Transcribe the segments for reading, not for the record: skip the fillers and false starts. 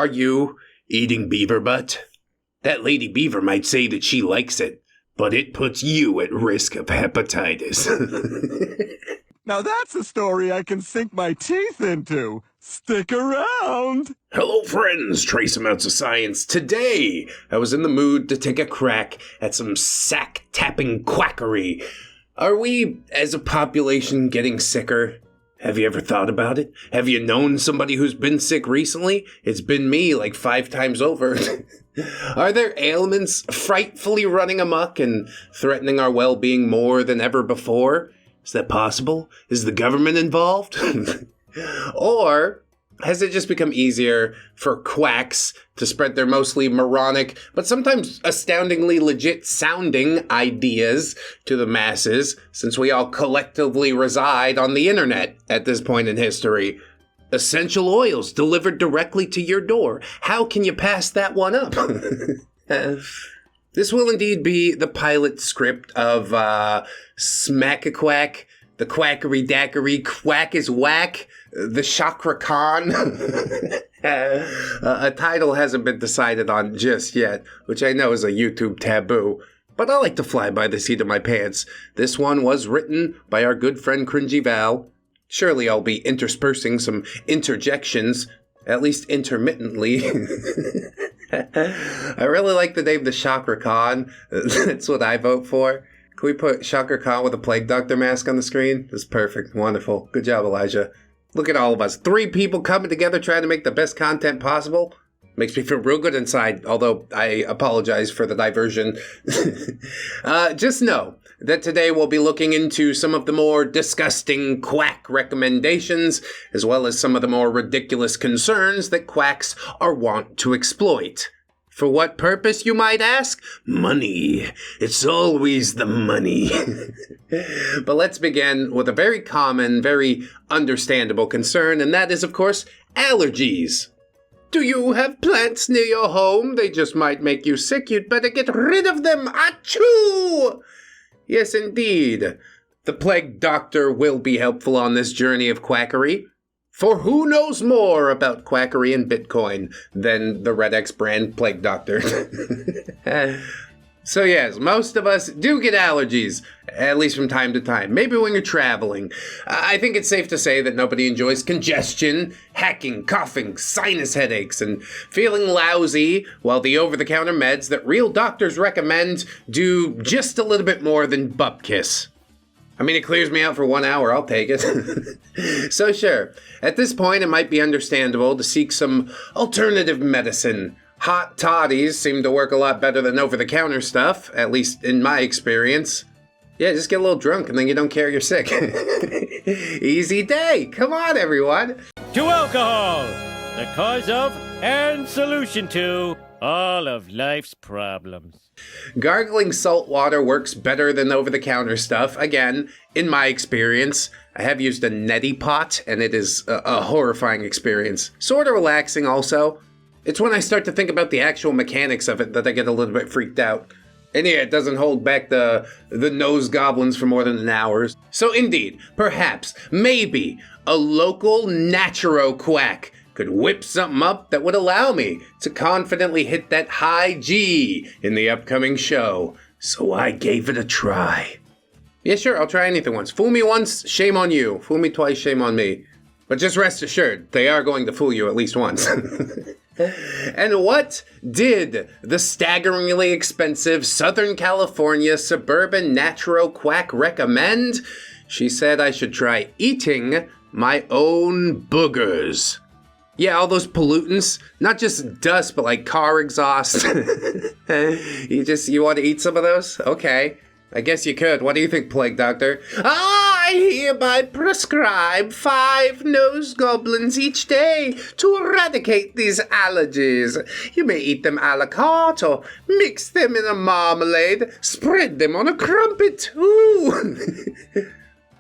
Are you eating beaver butt? That lady beaver might say that she likes it, but it puts you at risk of hepatitis. Now that's a story I can sink my teeth into. Stick around. Hello friends, trace amounts of science. Today, I was in the mood to take a crack at some sack-tapping quackery. Are we, as a population, getting sicker? Have you ever thought about it? Have you known somebody who's been sick recently? It's been me like 5 times over. Are there ailments frightfully running amok and threatening our well-being more than ever before? Is that possible? Is the government involved? Or has it just become easier for quacks to spread their mostly moronic, but sometimes astoundingly legit sounding ideas to the masses, since we all collectively reside on the internet at this point in history? Essential oils delivered directly to your door. How can you pass that one up? This will indeed be the pilot script of Smack-a-Quack, the Quackery Dackery, Quack is Whack, the Chakra Khan. A title hasn't been decided on just yet, which I know is a YouTube taboo, but I like to fly by the seat of my pants. This one was written by our good friend Cringy Val. Surely I'll be interspersing some interjections, at least intermittently. I really like the name the Chakra Khan. That's what I vote for. Can we put Chakra Khan with a plague doctor mask on the screen? That's perfect. Wonderful. Good job, Elijah. Look at all of us. 3 people coming together trying to make the best content possible. Makes me feel real good inside, although I apologize for the diversion. Just know that today we'll be looking into some of the more disgusting quack recommendations, as well as some of the more ridiculous concerns that quacks are wont to exploit. For what purpose, you might ask? Money. It's always the money. But let's begin with a very common, very understandable concern, and that is, of course, allergies. Do you have plants near your home? They just might make you sick. You'd better get rid of them. Achoo! Yes, indeed. The plague doctor will be helpful on this journey of quackery. For who knows more about quackery and Bitcoin than the ReddX brand plague doctor? So yes, most of us do get allergies, at least from time to time. Maybe when you're traveling. I think it's safe to say that nobody enjoys congestion, hacking, coughing, sinus headaches, and feeling lousy, while the over-the-counter meds that real doctors recommend do just a little bit more than butt kiss. I mean, it clears me out for 1 hour, I'll take it. So sure, at this point it might be understandable to seek some alternative medicine. Hot toddies seem to work a lot better than over-the-counter stuff, at least in my experience. Yeah, just get a little drunk and then you don't care you're sick. Easy day, come on everyone. To alcohol, the cause of and solution to all of life's problems. Gargling salt water works better than over-the-counter stuff. Again, in my experience, I have used a neti pot, and it is a horrifying experience. Sort of relaxing also. It's when I start to think about the actual mechanics of it that I get a little bit freaked out. And yeah, it doesn't hold back the nose goblins for more than an hour. So indeed, perhaps, maybe, a local naturo quack could whip something up that would allow me to confidently hit that high G in the upcoming show. So I gave it a try. Yeah, sure, I'll try anything once. Fool me once, shame on you. Fool me twice, shame on me. But just rest assured, they are going to fool you at least once. And what did the staggeringly expensive Southern California suburban naturo quack recommend? She said I should try eating my own boogers. Yeah, all those pollutants, not just dust, but like car exhaust. You want to eat some of those? Okay. I guess you could. What do you think, Plague Doctor? I hereby prescribe 5 nose goblins each day to eradicate these allergies. You may eat them a la carte or mix them in a marmalade, spread them on a crumpet. Ooh.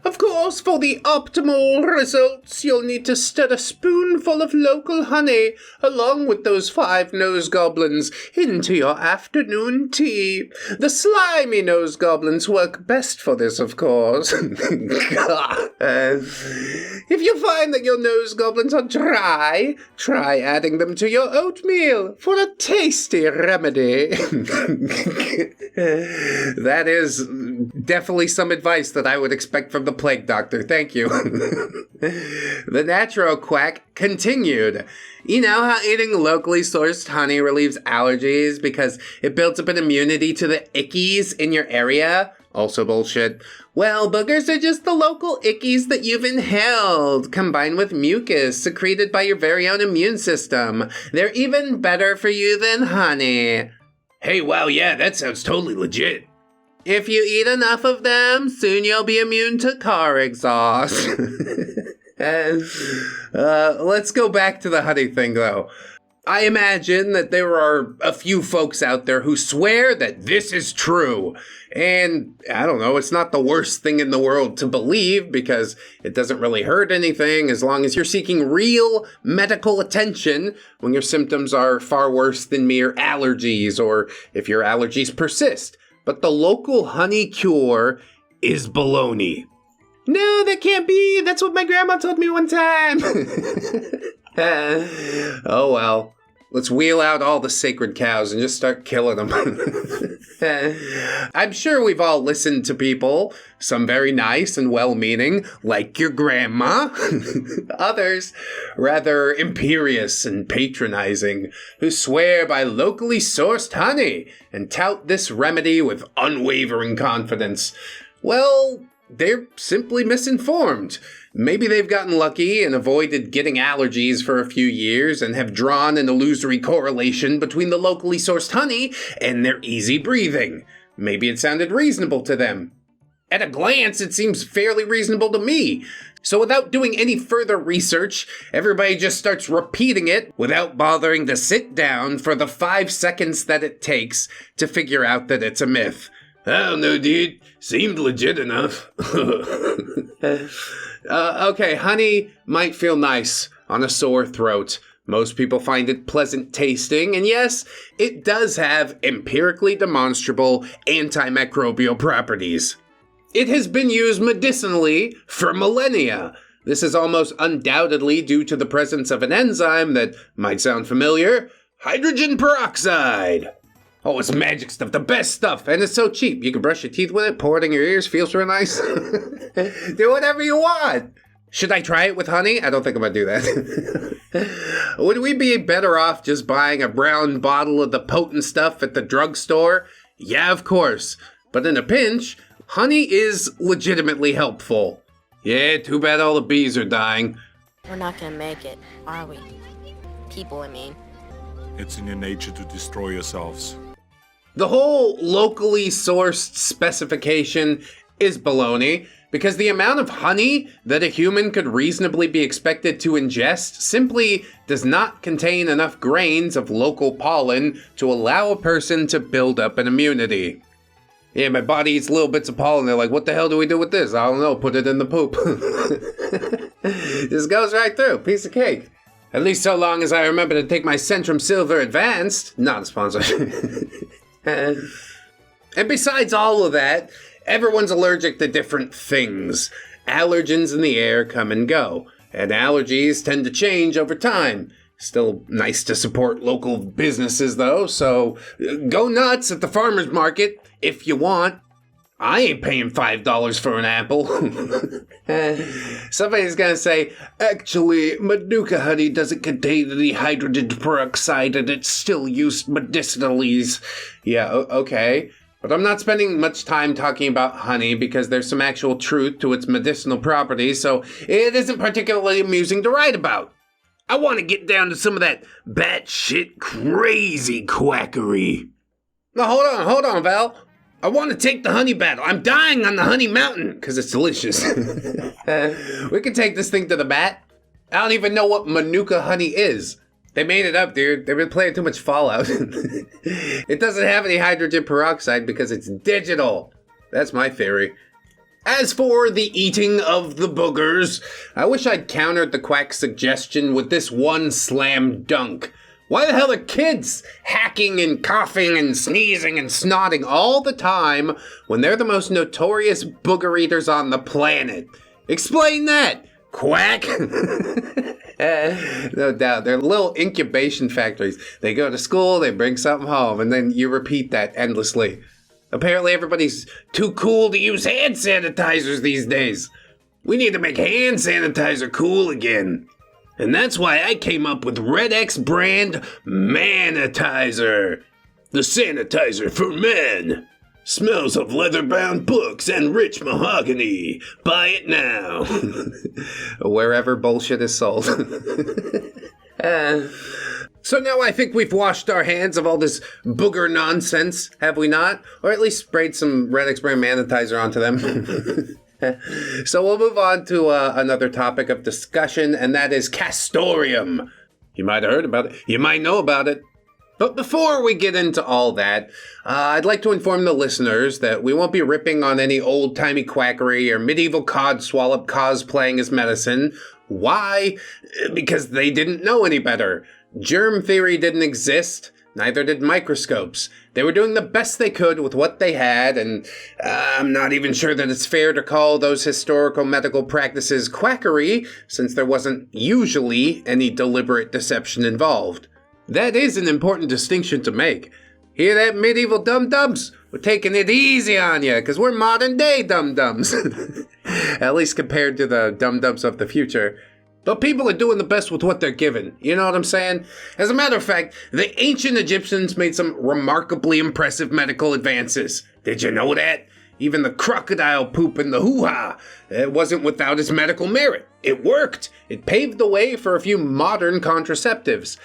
Of course, for the optimal results, you'll need to stir a spoonful of local honey, along with those 5 nose goblins, into your afternoon tea. The slimy nose goblins work best for this, of course. If you find that your nose goblins are dry, try adding them to your oatmeal for a tasty remedy. That is definitely some advice that I would expect from the plague doctor. Thank you. The natural quack continued. You know how eating locally sourced honey relieves allergies because it builds up an immunity to the ickies in your area? Also bullshit. Well, boogers are just the local ickies that you've inhaled, combined with mucus secreted by your very own immune system. They're even better for you than honey. Hey, wow, yeah, that sounds totally legit. If you eat enough of them, soon you'll be immune to car exhaust. Let's go back to the honey thing, though. I imagine that there are a few folks out there who swear that this is true. And, I don't know, it's not the worst thing in the world to believe because it doesn't really hurt anything as long as you're seeking real medical attention when your symptoms are far worse than mere allergies or if your allergies persist. But the local honey cure is baloney. No, that can't be. That's what my grandma told me one time. Oh well. Let's wheel out all the sacred cows and just start killing them. I'm sure we've all listened to people, some very nice and well-meaning, like your grandma. Others, rather imperious and patronizing, who swear by locally sourced honey and tout this remedy with unwavering confidence. Well, they're simply misinformed. Maybe they've gotten lucky and avoided getting allergies for a few years and have drawn an illusory correlation between the locally sourced honey and their easy breathing. Maybe it sounded reasonable to them. At a glance, it seems fairly reasonable to me. So without doing any further research, everybody just starts repeating it without bothering to sit down for the 5 seconds that it takes to figure out that it's a myth. I don't know, dude. Seemed legit enough. Okay, honey might feel nice on a sore throat. Most people find it pleasant tasting, and yes, it does have empirically demonstrable antimicrobial properties. It has been used medicinally for millennia. This is almost undoubtedly due to the presence of an enzyme that might sound familiar, hydrogen peroxide. Oh, it's magic stuff, the best stuff, and it's so cheap. You can brush your teeth with it, pour it in your ears, feels real nice. Do whatever you want. Should I try it with honey? I don't think I'm gonna do that. Would we be better off just buying a brown bottle of the potent stuff at the drugstore? Yeah, of course. But in a pinch, honey is legitimately helpful. Yeah, too bad all the bees are dying. We're not gonna make it, are we? People, I mean. It's in your nature to destroy yourselves. The whole locally sourced specification is baloney because the amount of honey that a human could reasonably be expected to ingest simply does not contain enough grains of local pollen to allow a person to build up an immunity. Yeah, my body eats little bits of pollen. They're like, what the hell do we do with this? I don't know. Put it in the poop. Just goes right through. Piece of cake. At least so long as I remember to take my Centrum Silver Advanced. Not a sponsor. And besides all of that, everyone's allergic to different things. Allergens in the air come and go, and allergies tend to change over time. Still nice to support local businesses, though, so go nuts at the farmer's market if you want. I ain't paying $5 for an apple. Somebody's gonna say, actually, Manuka honey doesn't contain any hydrogen peroxide and it's still used medicinally. Yeah, okay. But I'm not spending much time talking about honey because there's some actual truth to its medicinal properties, so it isn't particularly amusing to write about. I want to get down to some of that batshit crazy quackery. Now, hold on, Val. I want to take the honey battle. I'm dying on the honey mountain because it's delicious. We can take this thing to the bat. I don't even know what Manuka honey is. They made it up, dude. They've been playing too much Fallout. It doesn't have any hydrogen peroxide because it's digital. That's my theory. As for the eating of the boogers, I wish I'd countered the quack's suggestion with this one slam dunk. Why the hell are kids hacking and coughing and sneezing and snotting all the time when they're the most notorious booger eaters on the planet? Explain that, Quack! No doubt, they're little incubation factories. They go to school, they bring something home, and then you repeat that endlessly. Apparently everybody's too cool to use hand sanitizers these days. We need to make hand sanitizer cool again. And that's why I came up with ReddX brand Manitizer. The sanitizer for men. Smells of leather-bound books and rich mahogany. Buy it now. Wherever bullshit is sold. So now I think we've washed our hands of all this booger nonsense, have we not? Or at least sprayed some ReddX brand Manitizer onto them. So we'll move on to another topic of discussion, and that is Castoreum. You might have heard about it. You might know about it. But before we get into all that, I'd like to inform the listeners that we won't be ripping on any old-timey quackery or medieval codswallop cosplaying as medicine. Why? Because they didn't know any better. Germ theory didn't exist, neither did microscopes. They were doing the best they could with what they had, and I'm not even sure that it's fair to call those historical medical practices quackery, since there wasn't usually any deliberate deception involved. That is an important distinction to make. Hear that, medieval dum-dums? We're taking it easy on you, because we're modern-day dum-dums. At least compared to the dum-dums of the future. But people are doing the best with what they're given, you know what I'm saying? As a matter of fact, the ancient Egyptians made some remarkably impressive medical advances. Did you know that? Even the crocodile poop in the hoo-ha, it wasn't without its medical merit. It worked. It paved the way for a few modern contraceptives.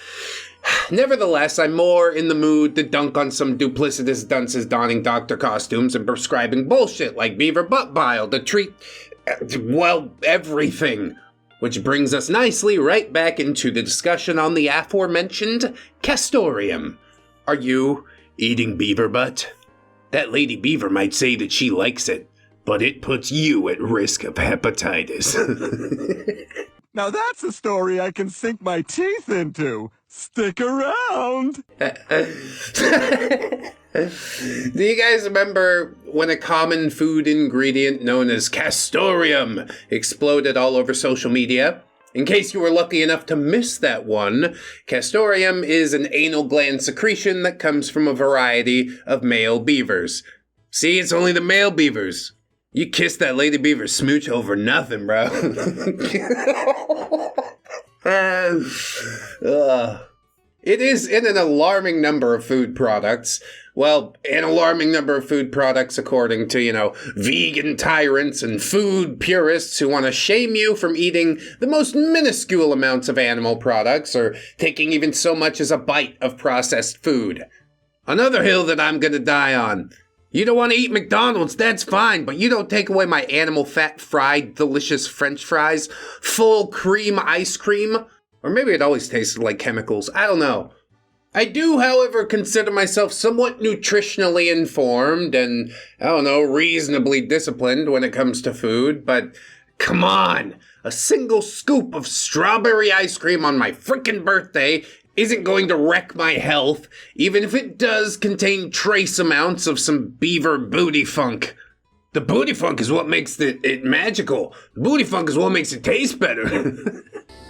Nevertheless, I'm more in the mood to dunk on some duplicitous dunces donning doctor costumes and prescribing bullshit like beaver butt bile to treat, well, everything. Which brings us nicely right back into the discussion on the aforementioned Castoreum. Are you eating beaver butt? That lady beaver might say that she likes it, but it puts you at risk of hepatitis. Now that's a story I can sink my teeth into. Stick around. Do you guys remember when a common food ingredient known as Castoreum exploded all over social media? In case you were lucky enough to miss that one, Castoreum is an anal gland secretion that comes from a variety of male beavers. See, it's only the male beavers. You kissed that lady beaver smooch over nothing, bro. It is in an alarming number of food products. Well, an alarming number of food products according to, vegan tyrants and food purists who want to shame you from eating the most minuscule amounts of animal products or taking even so much as a bite of processed food. Another hill that I'm gonna die on. You don't want to eat McDonald's, that's fine, but you don't take away my animal fat fried delicious French fries, full cream ice cream. Or maybe it always tasted like chemicals. I don't know. I do, however, consider myself somewhat nutritionally informed and, reasonably disciplined when it comes to food, but come on! A single scoop of strawberry ice cream on my frickin' birthday isn't going to wreck my health, even if it does contain trace amounts of some beaver booty funk. The booty funk is what makes it magical. The booty funk is what makes it taste better.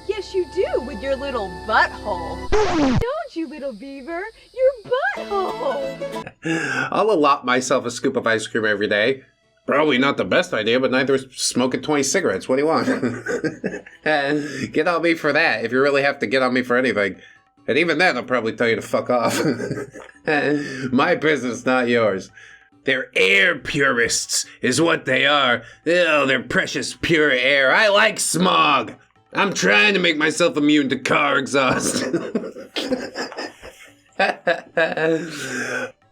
Yes, you do, with your little butthole. Don't you, little beaver? Your butthole! I'll allot myself a scoop of ice cream every day. Probably not the best idea, but neither is smoking 20 cigarettes. What do you want? Get on me for that, if you really have to get on me for anything. And even then, I'll probably tell you to fuck off. My business, not yours. They're air purists, is what they are. Oh, they're precious pure air. I like smog. I'm trying to make myself immune to car exhaust.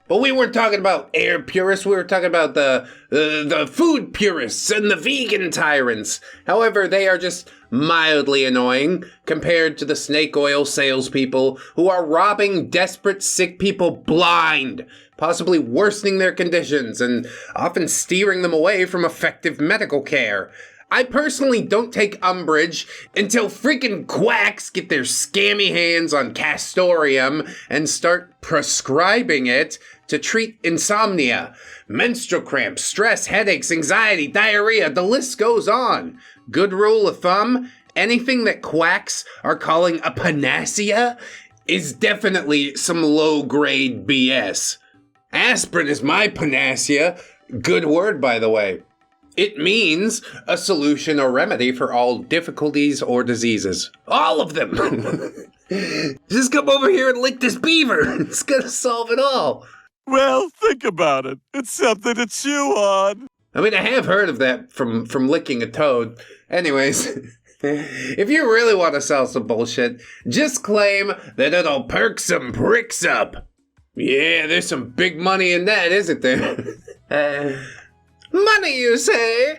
But we weren't talking about air purists, we were talking about the food purists and the vegan tyrants. However, they are just mildly annoying compared to the snake oil salespeople who are robbing desperate sick people blind, possibly worsening their conditions and often steering them away from effective medical care. I personally don't take umbrage until freaking quacks get their scammy hands on Castoreum and start prescribing it to treat insomnia, menstrual cramps, stress, headaches, anxiety, diarrhea, the list goes on. Good rule of thumb, anything that quacks are calling a panacea is definitely some low-grade BS. Aspirin is my panacea. Good word, by the way. It means a solution or remedy for all difficulties or diseases. All of them! Just come over here and lick this beaver. It's gonna solve it all. Well, think about it. It's something to chew on. I mean, I have heard of that from licking a toad. Anyways, if you really want to sell some bullshit, just claim that it'll perk some pricks up. Yeah, there's some big money in that, isn't there? Money, you say?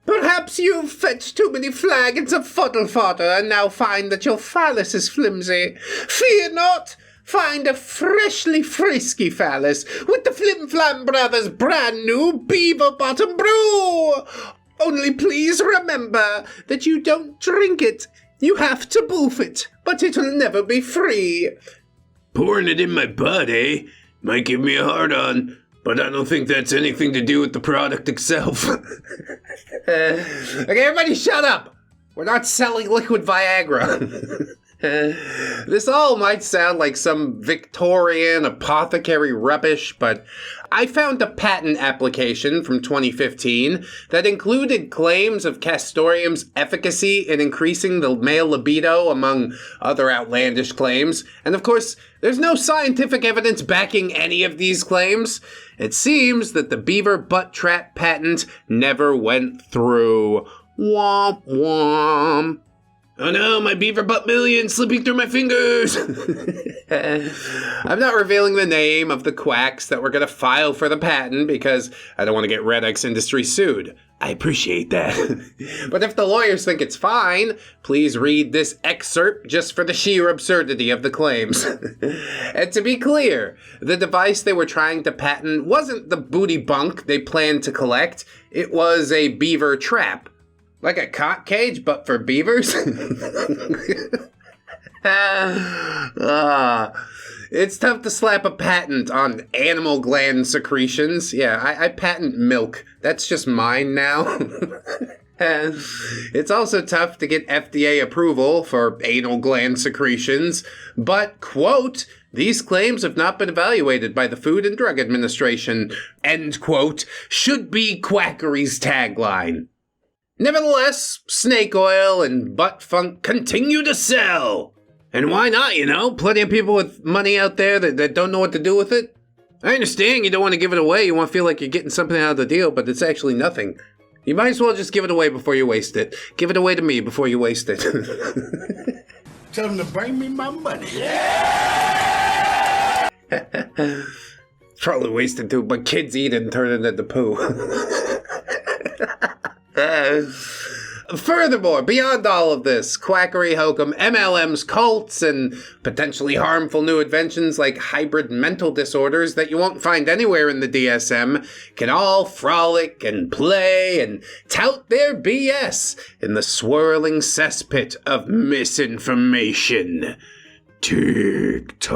Perhaps you've fetched too many flagons of fuddle fodder and now find that your phallus is flimsy. Fear not! Find a freshly frisky phallus with the Flim Flam Brothers' brand new Beaver Bottom Brew! Only please remember that you don't drink it. You have to boof it, but it'll never be free. Pouring it in my butt, eh? Might give me a hard-on. But I don't think that's anything to do with the product itself. Okay, everybody shut up! We're not selling liquid Viagra. This all might sound like some Victorian apothecary rubbish, but I found a patent application from 2015 that included claims of Castoreum's efficacy in increasing the male libido, among other outlandish claims. And of course, there's no scientific evidence backing any of these claims. It seems that the beaver butt trap patent never went through. Womp womp. Oh no, my beaver butt million slipping through my fingers! I'm not revealing the name of the quacks that were going to file for the patent because I don't want to get ReddX Industries sued. I appreciate that. But if the lawyers think it's fine, please read this excerpt just for the sheer absurdity of the claims. And to be clear, the device they were trying to patent wasn't the booty bunk they planned to collect, it was a beaver trap. Like a cock cage, but for beavers? It's tough to slap a patent on animal gland secretions. Yeah, I patent milk. That's just mine now. It's also tough to get FDA approval for anal gland secretions. But, quote, these claims have not been evaluated by the Food and Drug Administration, end quote, should be Quackery's tagline. Nevertheless, snake oil and butt funk continue to sell. And why not, you know? Plenty of people with money out there that don't know what to do with it. I understand you don't want to give it away. You want to feel like you're getting something out of the deal, but it's actually nothing. You might as well just give it away before you waste it. Give it away to me before you waste it. Tell them to bring me my money. Probably wasted too, but kids eat it and turn it into poo. Furthermore, beyond all of this, quackery hokum, MLMs, cults, and potentially harmful new inventions like hybrid mental disorders that you won't find anywhere in the DSM can all frolic and play and tout their BS in the swirling cesspit of misinformation. TikTok.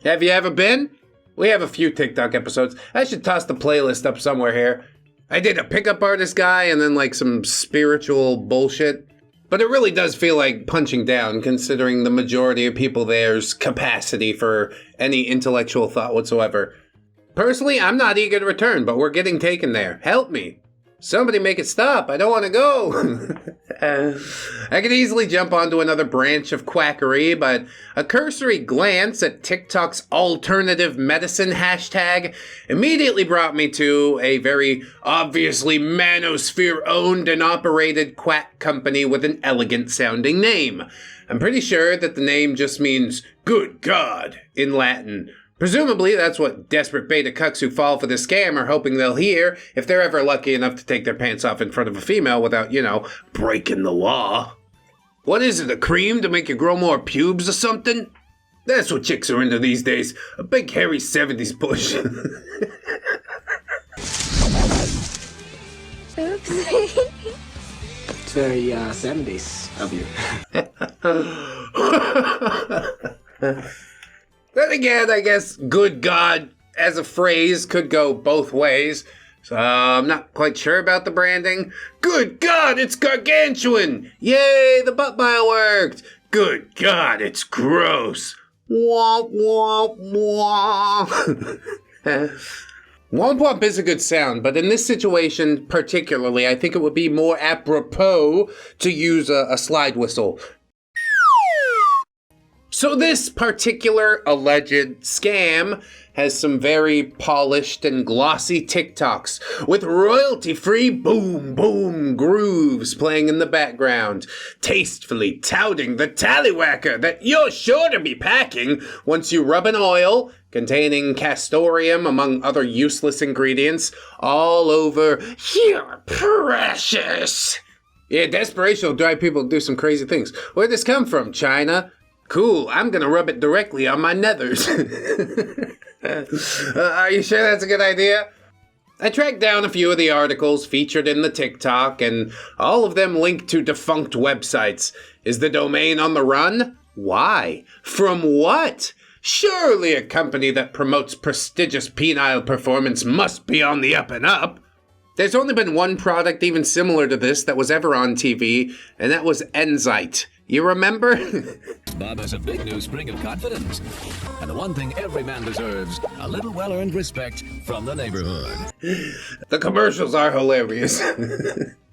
Have you ever been? We have a few TikTok episodes. I should toss the playlist up somewhere here. I did a pickup artist guy and then like some spiritual bullshit. But it really does feel like punching down considering the majority of people there's capacity for any intellectual thought whatsoever. Personally, I'm not eager to return, but we're getting taken there. Help me. Somebody make it stop. I don't want to go. I could easily jump onto another branch of quackery, but a cursory glance at TikTok's alternative medicine hashtag immediately brought me to a very obviously manosphere-owned and operated quack company with an elegant-sounding name. I'm pretty sure that the name just means good God in Latin. Presumably, that's what desperate beta cucks who fall for the scam are hoping they'll hear if they're ever lucky enough to take their pants off in front of a female without, breaking the law. What is it, a cream to make you grow more pubes or something? That's what chicks are into these days. A big hairy 70s bush. Oops. It's very 70s of you. Then again, I guess good God as a phrase could go both ways. So I'm not quite sure about the branding. Good God, it's gargantuan! Yay, the butt bile worked! Good God, it's gross! Womp womp womp! Womp womp is a good sound, but in this situation particularly, I think it would be more apropos to use a slide whistle. So this particular alleged scam has some very polished and glossy TikToks with royalty-free boom boom grooves playing in the background, tastefully touting the tallywhacker that you're sure to be packing once you rub an oil containing Castoreum among other useless ingredients all over your precious. Yeah, desperation will drive people to do some crazy things. Where'd this come from, China? Cool, I'm gonna rub it directly on my nethers. Are you sure that's a good idea? I tracked down a few of the articles featured in the TikTok, and all of them link to defunct websites. Is the domain on the run? Why? From what? Surely a company that promotes prestigious penile performance must be on the up and up. There's only been one product even similar to this that was ever on TV, and that was Enzite. You remember? Bob has a big new spring of confidence. And the one thing every man deserves, a little well-earned respect from the neighborhood. The commercials are hilarious.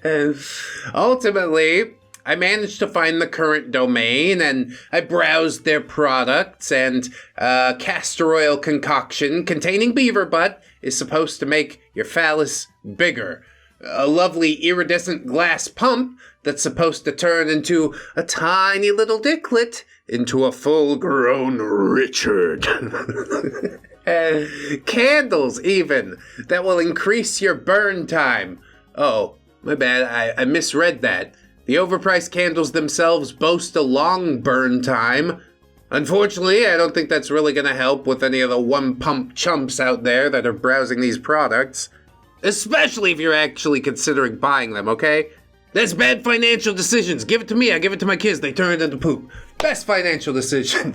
And ultimately, I managed to find the current domain, and I browsed their products, and castor oil concoction containing beaver butt is supposed to make your phallus bigger. A lovely iridescent glass pump that's supposed to turn into a tiny little dicklet into a full-grown Richard. Candles, even, that will increase your burn time. Oh, my bad, I misread that. The overpriced candles themselves boast a long burn time. Unfortunately, I don't think that's really going to help with any of the one-pump chumps out there that are browsing these products. Especially if you're actually considering buying them, okay? That's bad financial decisions. Give it to me, I give it to my kids, they turn it into poop. Best financial decision.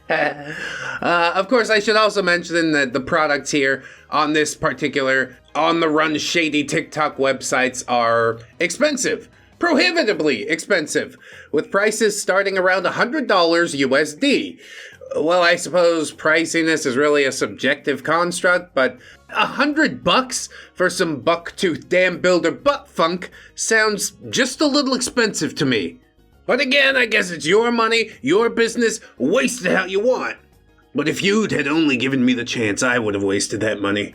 Of course, I should also mention that the products here on this particular on-the-run shady TikTok websites are expensive. Prohibitively expensive, with prices starting around $100 USD. Well, I suppose priciness is really a subjective construct, but $100 for some buck-tooth dam builder butt funk sounds just a little expensive to me. But again, I guess it's your money, your business, waste it how you want. But if you'd had only given me the chance, I would have wasted that money.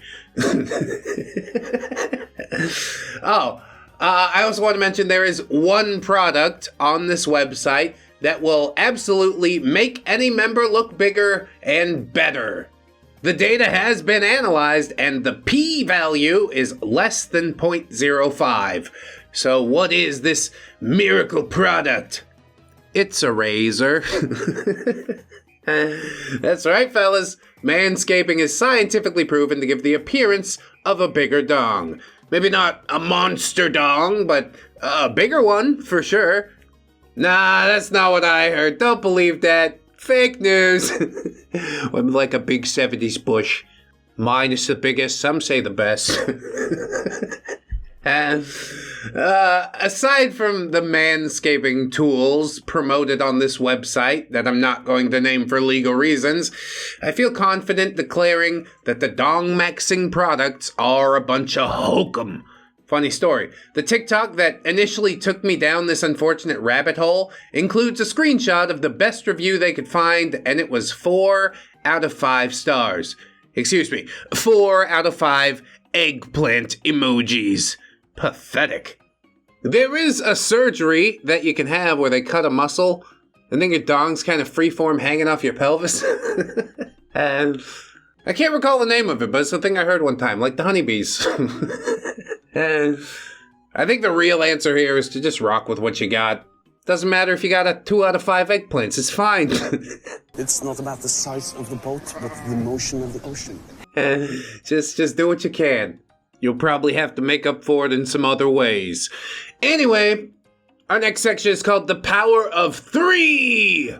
I also want to mention there is one product on this website that will absolutely make any member look bigger and better. The data has been analyzed and the p-value is less than 0.05. So what is this miracle product? It's a razor. That's right, fellas. Manscaping is scientifically proven to give the appearance of a bigger dong. Maybe not a monster dong, but a bigger one, for sure. Nah, that's not what I heard. Don't believe that. Fake news. I'm like a big 70s bush. Mine is the biggest, some say the best. And aside from the manscaping tools promoted on this website that I'm not going to name for legal reasons, I feel confident declaring that the dong-maxing products are a bunch of hokum. Funny story. The TikTok that initially took me down this unfortunate rabbit hole includes a screenshot of the best review they could find, and it was 4 out of 5 stars. Excuse me, 4 out of 5 eggplant emojis. Pathetic. There is a surgery that you can have where they cut a muscle and then your dong's kind of freeform hanging off your pelvis. And I can't recall the name of it, but it's the thing I heard one time, like the honeybees. And I think the real answer here is to just rock with what you got. Doesn't matter if you got a 2 out of 5 eggplants, it's fine. It's not about the size of the boat, but the motion of the ocean. Just do what you can. You'll probably have to make up for it in some other ways. Anyway, our next section is called The Power of 3.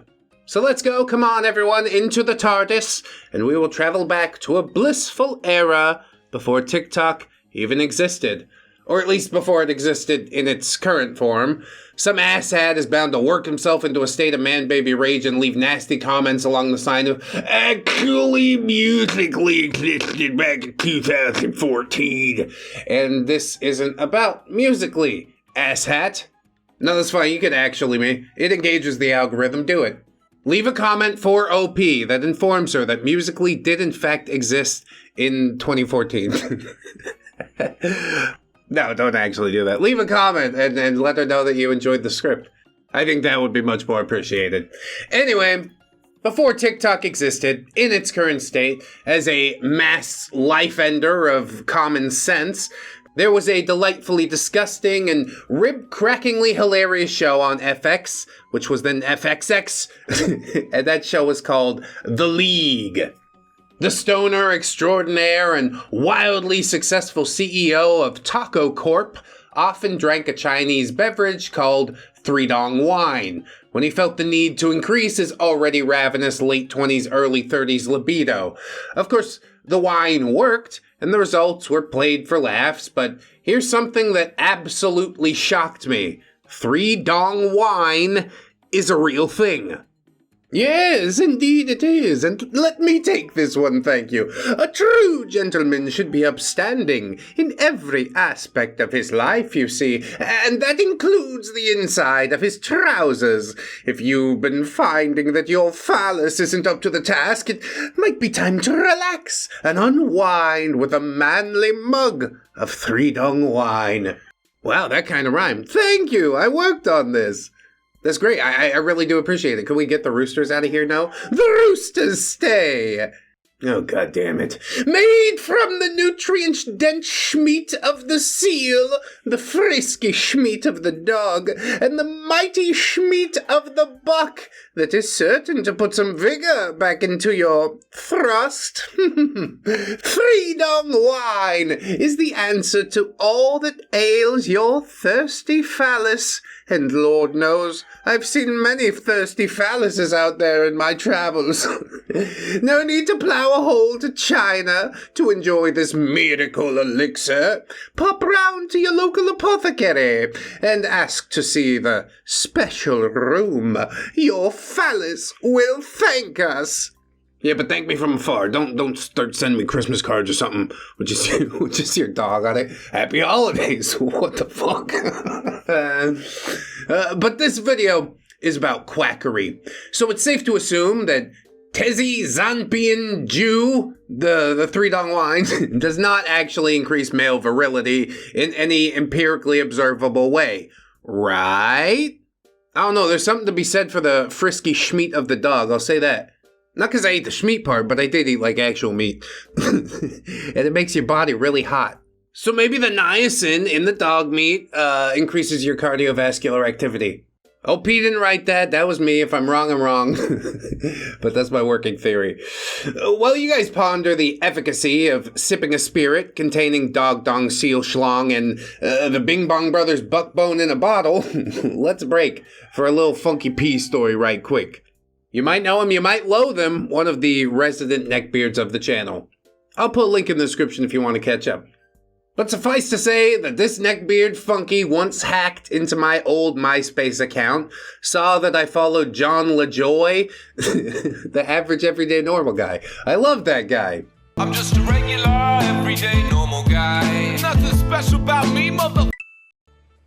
So let's go, come on everyone, into the TARDIS, and we will travel back to a blissful era before TikTok even existed. Or at least before it existed in its current form. Some asshat is bound to work himself into a state of man-baby rage and leave nasty comments along the line of, actually musically existed back in 2014. And this isn't about musically, asshat. No, that's fine, you can actually me. It engages the algorithm, do it. Leave a comment for OP that informs her that musically did in fact exist in 2014. No, don't actually do that. Leave a comment and let her know that you enjoyed the script. I think that would be much more appreciated. Anyway, before TikTok existed, in its current state, as a mass life ender of common sense, there was a delightfully disgusting and rib-crackingly hilarious show on FX, which was then FXX, and that show was called The League. The stoner extraordinaire and wildly successful CEO of Taco Corp often drank a Chinese beverage called Three Dong Wine when he felt the need to increase his already ravenous late 20s, early 30s libido. Of course, the wine worked, and the results were played for laughs, but here's something that absolutely shocked me. Three Dong Wine is a real thing. Yes, indeed it is, and let me take this one, thank you. A true gentleman should be upstanding in every aspect of his life, you see, and that includes the inside of his trousers. If you've been finding that your phallus isn't up to the task, it might be time to relax and unwind with a manly mug of Three Dong Wine. Wow, that kind of rhymed. Thank you, I worked on this. That's great. I really do appreciate it. Can we get the roosters out of here now? The roosters stay. Oh, God damn it. Made from the nutrient-dense schmeat of the seal, the frisky schmeat of the dog, and the mighty schmeat of the buck that is certain to put some vigor back into your thrust. Three Dong Wine is the answer to all that ails your thirsty phallus. And Lord knows, I've seen many thirsty phalluses out there in my travels. No need to plow a hole to China to enjoy this miracle elixir. Pop round to your local apothecary and ask to see the special room. Your phallus will thank us. Yeah, but thank me from afar. Don't start sending me Christmas cards or something with just your dog on it. Happy holidays. What the fuck? But this video is about quackery. So it's safe to assume that Tezi Zanpian Jew, the Three Dong Wine, does not actually increase male virility in any empirically observable way. Right? I don't know, there's something to be said for the frisky schmeat of the dog, I'll say that. Not because I ate the schmeat part, but I did eat like actual meat. And it makes your body really hot. So maybe the niacin in the dog meat increases your cardiovascular activity. Oh, P didn't write that. That was me. If I'm wrong, I'm wrong. But that's my working theory. While you guys ponder the efficacy of sipping a spirit containing dog dong seal schlong and the Bing Bong Brothers buckbone in a bottle, let's break for a little funky pea story right quick. You might know him, you might loathe him, one of the resident neckbeards of the channel. I'll put a link in the description if you want to catch up. But suffice to say that this neckbeard funky once hacked into my old MySpace account, saw that I followed John LaJoy, the average everyday normal guy. I love that guy. I'm just a regular, everyday normal guy. Nothing special about me, mother.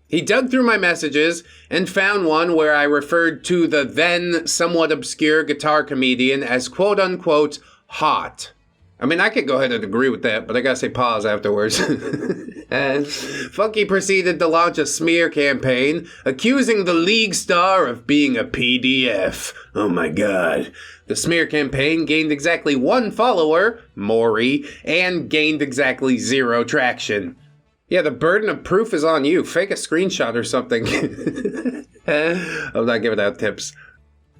He dug through my messages and found one where I referred to the then somewhat obscure guitar comedian as quote-unquote hot. I mean, I could go ahead and agree with that, but I gotta say pause afterwards. And Funky proceeded to launch a smear campaign, accusing the League star of being a PDF. Oh my god. The smear campaign gained exactly 1 follower, Maury, and gained exactly 0 traction. Yeah, the burden of proof is on you. Fake a screenshot or something. I'm not giving out tips.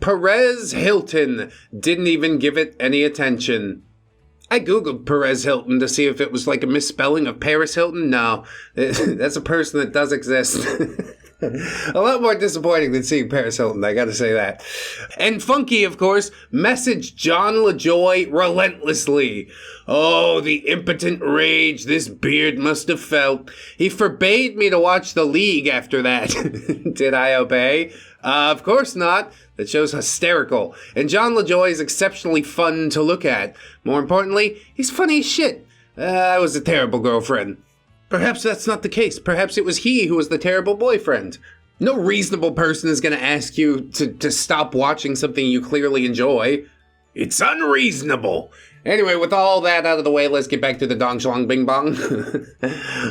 Perez Hilton didn't even give it any attention. I googled Perez Hilton to see if it was like a misspelling of Paris Hilton. No, that's a person that does exist. A lot more disappointing than seeing Paris Hilton, I gotta say that. And Funky, of course, messaged John LaJoy relentlessly. Oh, the impotent rage this beard must have felt. He forbade me to watch The League after that. Did I obey? Of course not. That show's hysterical. And John LaJoy is exceptionally fun to look at. More importantly, he's funny as shit. I was a terrible girlfriend. Perhaps that's not the case. Perhaps it was he who was the terrible boyfriend. No reasonable person is going to ask you to stop watching something you clearly enjoy. It's unreasonable. Anyway, with all that out of the way, let's get back to the Dong Shlong Bing Bong.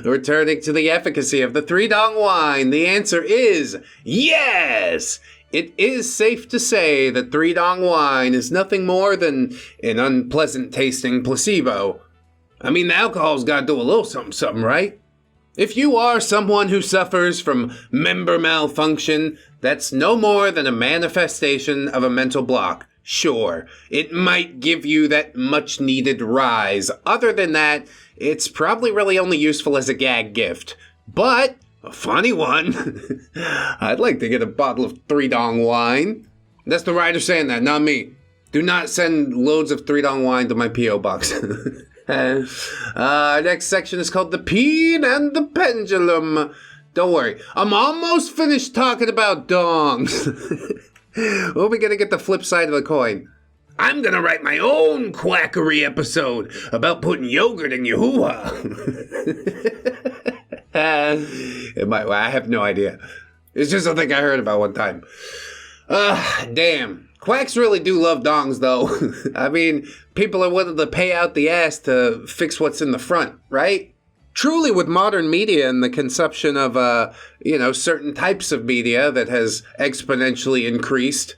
Returning to the efficacy of the 3-dong wine, the answer is yes! It is safe to say that 3-dong wine is nothing more than an unpleasant tasting placebo. I mean, the alcohol's gotta do a little something, right? If you are someone who suffers from member malfunction, that's no more than a manifestation of a mental block. Sure, it might give you that much-needed rise. Other than that, it's probably really only useful as a gag gift. But a funny one. I'd like to get a bottle of 3-dong wine. That's the writer saying that, not me. Do not send loads of 3-dong wine to my P.O. box. Our next section is called The Peen and the Pendulum. Don't worry, I'm almost finished talking about dongs. When are we gonna get the flip side of the coin? I'm gonna write my own Quackery episode about putting yogurt in your hoo-ha. I have no idea. It's just something I heard about one time. Damn. Quacks really do love dongs, though. I mean, people are willing to pay out the ass to fix what's in the front, right? Truly, with modern media and the consumption of, certain types of media that has exponentially increased,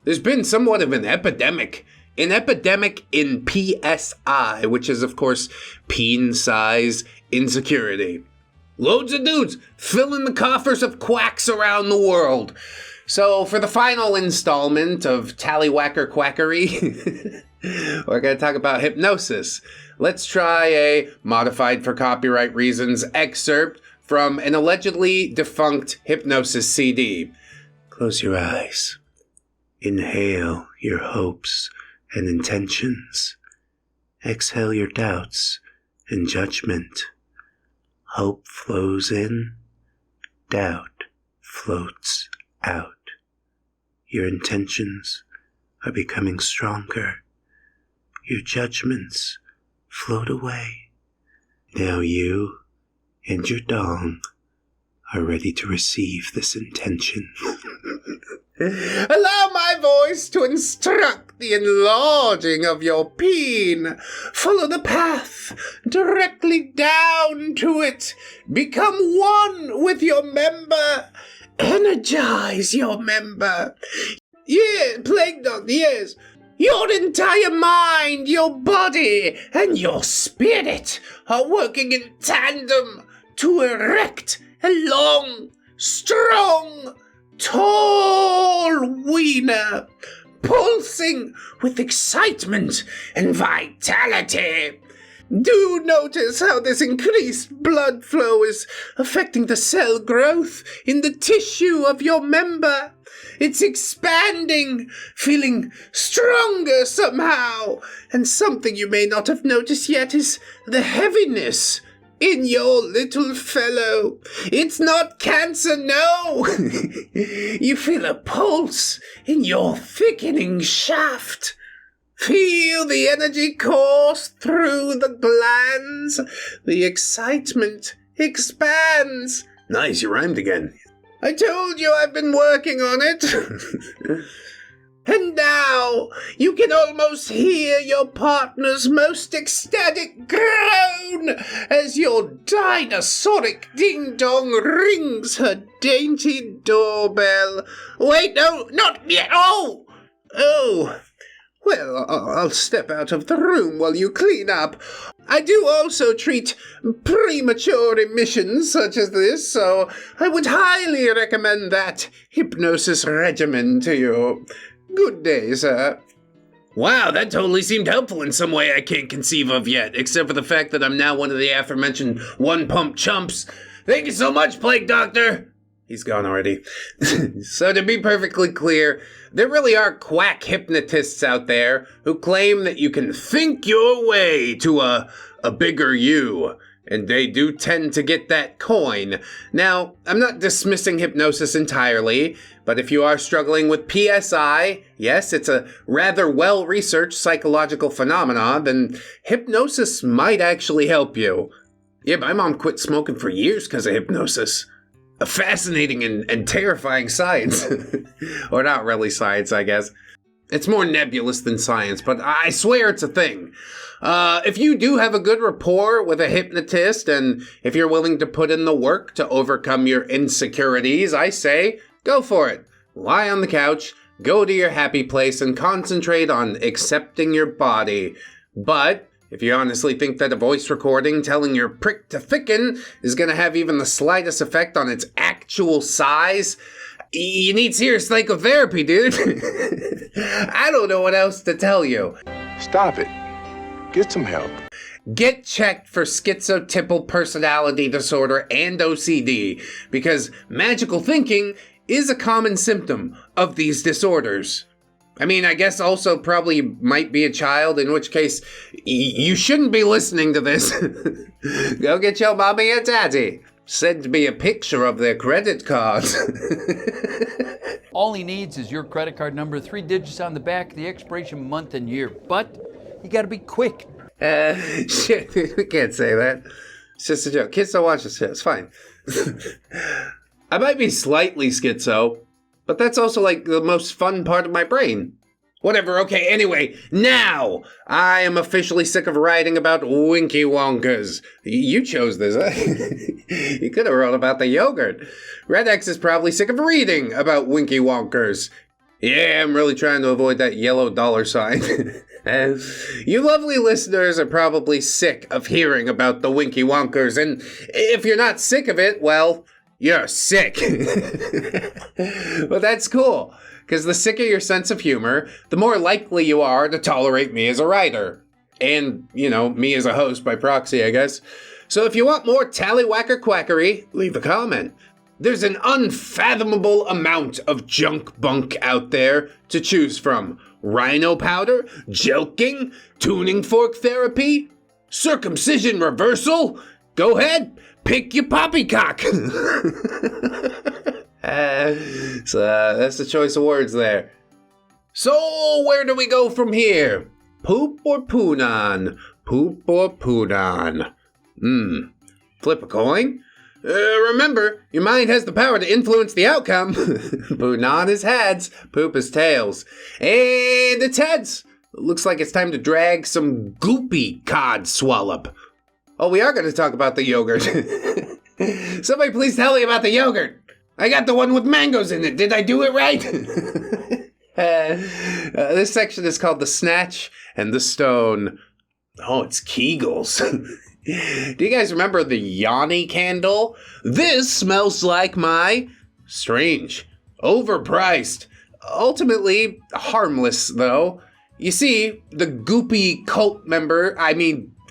there's been somewhat of an epidemic. An epidemic in PSI, which is, of course, peen size insecurity. Loads of dudes filling the coffers of quacks around the world. So, for the final installment of Tallywhacker Quackery, we're going to talk about hypnosis. Let's try a, modified for copyright reasons, excerpt from an allegedly defunct Hypnosis CD. Close your eyes. Inhale your hopes and intentions. Exhale your doubts and judgment. Hope flows in, doubt floats out. Your intentions are becoming stronger. Your judgments float away. Now you and your dong are ready to receive this intention. Allow my voice to instruct the enlarging of your peen. Follow the path directly down to it. Become one with your member. Energize your member. Yeah, Plague Doctor, yes. Your entire mind, your body, and your spirit are working in tandem to erect a long, strong, tall wiener, pulsing with excitement and vitality. Do notice how this increased blood flow is affecting the cell growth in the tissue of your member. It's expanding, feeling stronger somehow. And something you may not have noticed yet is the heaviness in your little fellow. It's not cancer, no. You feel a pulse in your thickening shaft. Feel the energy course through the glands. The excitement expands. Nice, you rhymed again. I told you I've been working on it. And now, now, you can almost hear your partner's most ecstatic groan as your dinosauric ding-dong rings her dainty doorbell. Wait, no, not yet. Oh! Well, I'll step out of the room while you clean up. I do also treat premature emissions such as this, so I would highly recommend that hypnosis regimen to you. Good day, sir. Wow, that totally seemed helpful in some way I can't conceive of yet, except for the fact that I'm now one of the aforementioned one-pump chumps. Thank you so much, Plague Doctor! He's gone already. So to be perfectly clear, there really are quack hypnotists out there who claim that you can think your way to a bigger you, and they do tend to get that coin. Now, I'm not dismissing hypnosis entirely, but if you are struggling with PSI, yes, it's a rather well-researched psychological phenomenon, then hypnosis might actually help you. Yeah, my mom quit smoking for years because of hypnosis. A fascinating and terrifying science. Or not really science, I guess. It's more nebulous than science, but I swear it's a thing. If you do have a good rapport with a hypnotist, and if you're willing to put in the work to overcome your insecurities, I say, go for it. Lie on the couch, go to your happy place, and concentrate on accepting your body. But if you honestly think that a voice recording telling your prick to thicken is going to have even the slightest effect on its actual size, you need serious psychotherapy, dude. I don't know what else to tell you. Stop it. Get some help. Get checked for schizotypal personality disorder and OCD, because magical thinking is a common symptom of these disorders. I mean, I guess also probably might be a child, in which case you shouldn't be listening to this. Go get your mommy and daddy. Send me a picture of their credit cards. All he needs is your credit card number, 3 digits on the back, the expiration month and year. But you gotta be quick. Shit, we can't say that. It's just a joke. Kids don't watch this shit. It's fine. I might be slightly schizo, but that's also like the most fun part of my brain. Whatever, okay, anyway, now I am officially sick of writing about Winky Wonkers. You chose this, huh? You could have wrote about the yogurt. ReddX is probably sick of reading about Winky Wonkers. Yeah, I'm really trying to avoid that yellow dollar sign. And you lovely listeners are probably sick of hearing about the Winky Wonkers, and if you're not sick of it, well, you're sick. But that's cool, because the sicker your sense of humor, the more likely you are to tolerate me as a writer. And, you know, me as a host by proxy, I guess. So if you want more tallywhacker quackery, leave a comment. There's an unfathomable amount of junk bunk out there to choose from. Rhino powder, joking, tuning fork therapy, circumcision reversal. Go ahead, pick your poppycock. So that's the choice of words there. So where do we go from here? Poop or poonan? Poop or poonan? Flip a coin? Remember, your mind has the power to influence the outcome. Poonan is heads, poop is tails. And it's heads. Looks like it's time to drag some goopy cod swallop. Oh, we are going to talk about the yogurt. Somebody please tell me about the yogurt. I got the one with mangoes in it. Did I do it right? This section is called the Snatch and the Stone. Oh, it's Kegels. Do you guys remember the Yanni candle? This smells like my... Strange. Overpriced. Ultimately, harmless, though. You see, the goopy cult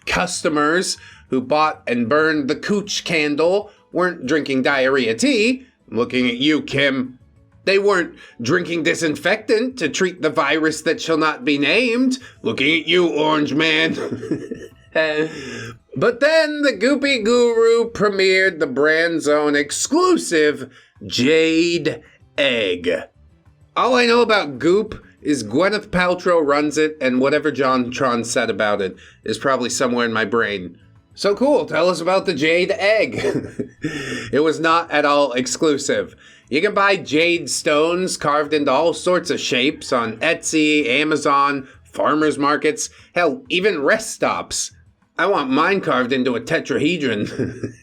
customers who bought and burned the Cooch candle weren't drinking diarrhea tea. I'm looking at you, Kim. They weren't drinking disinfectant to treat the virus that shall not be named. Looking at you, Orange Man. But then the Goopy Guru premiered the brand's own exclusive Jade Egg. All I know about Goop is Gwyneth Paltrow runs it, and whatever John Tron said about it is probably somewhere in my brain. So cool, tell us about the Jade Egg. It was not at all exclusive. You can buy jade stones carved into all sorts of shapes on Etsy, Amazon, farmers markets, hell, even rest stops. I want mine carved into a tetrahedron.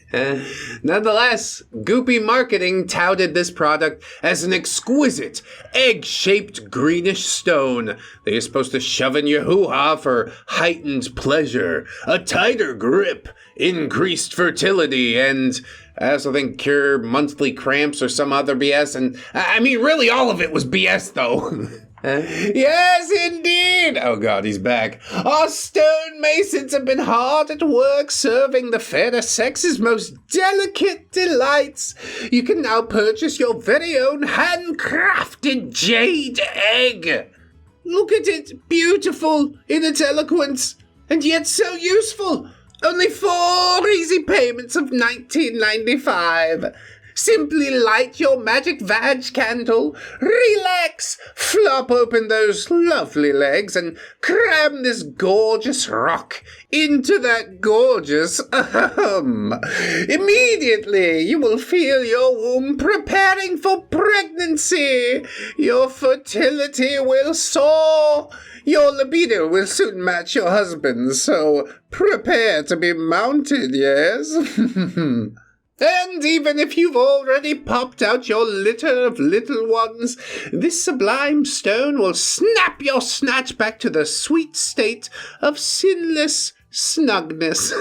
Nonetheless, Goopy Marketing touted this product as an exquisite, egg-shaped greenish stone that you're supposed to shove in your hoo-ha for heightened pleasure, a tighter grip, increased fertility, and I also think cure monthly cramps or some other BS. And I mean, really all of it was BS, though. Yes, indeed! Oh god, he's back. Our stonemasons have been hard at work serving the fairer sex's most delicate delights. You can now purchase your very own handcrafted jade egg. Look at it, beautiful in its eloquence, and yet so useful. Only 4 easy payments of $19.95. Simply light your magic vag candle, relax, flop open those lovely legs, and cram this gorgeous rock into that gorgeous Immediately, you will feel your womb preparing for pregnancy. Your fertility will soar. Your libido will soon match your husband's, so prepare to be mounted, yes? And even if you've already popped out your litter of little ones, this sublime stone will snap your snatch back to the sweet state of sinless snugness.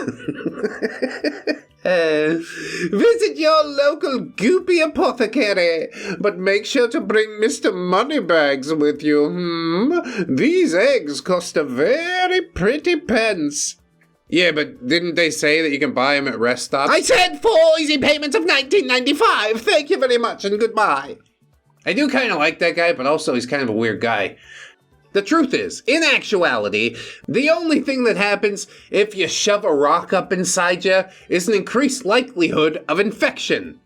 Visit your local goopy apothecary, but make sure to bring Mr. Moneybags with you. These eggs cost a very pretty pence. Yeah, but didn't they say that you can buy them at rest stops? I said 4 easy payments of $19.95. Thank you very much and goodbye. I do kind of like that guy, but also he's kind of a weird guy. The truth is, in actuality, the only thing that happens if you shove a rock up inside you is an increased likelihood of infection.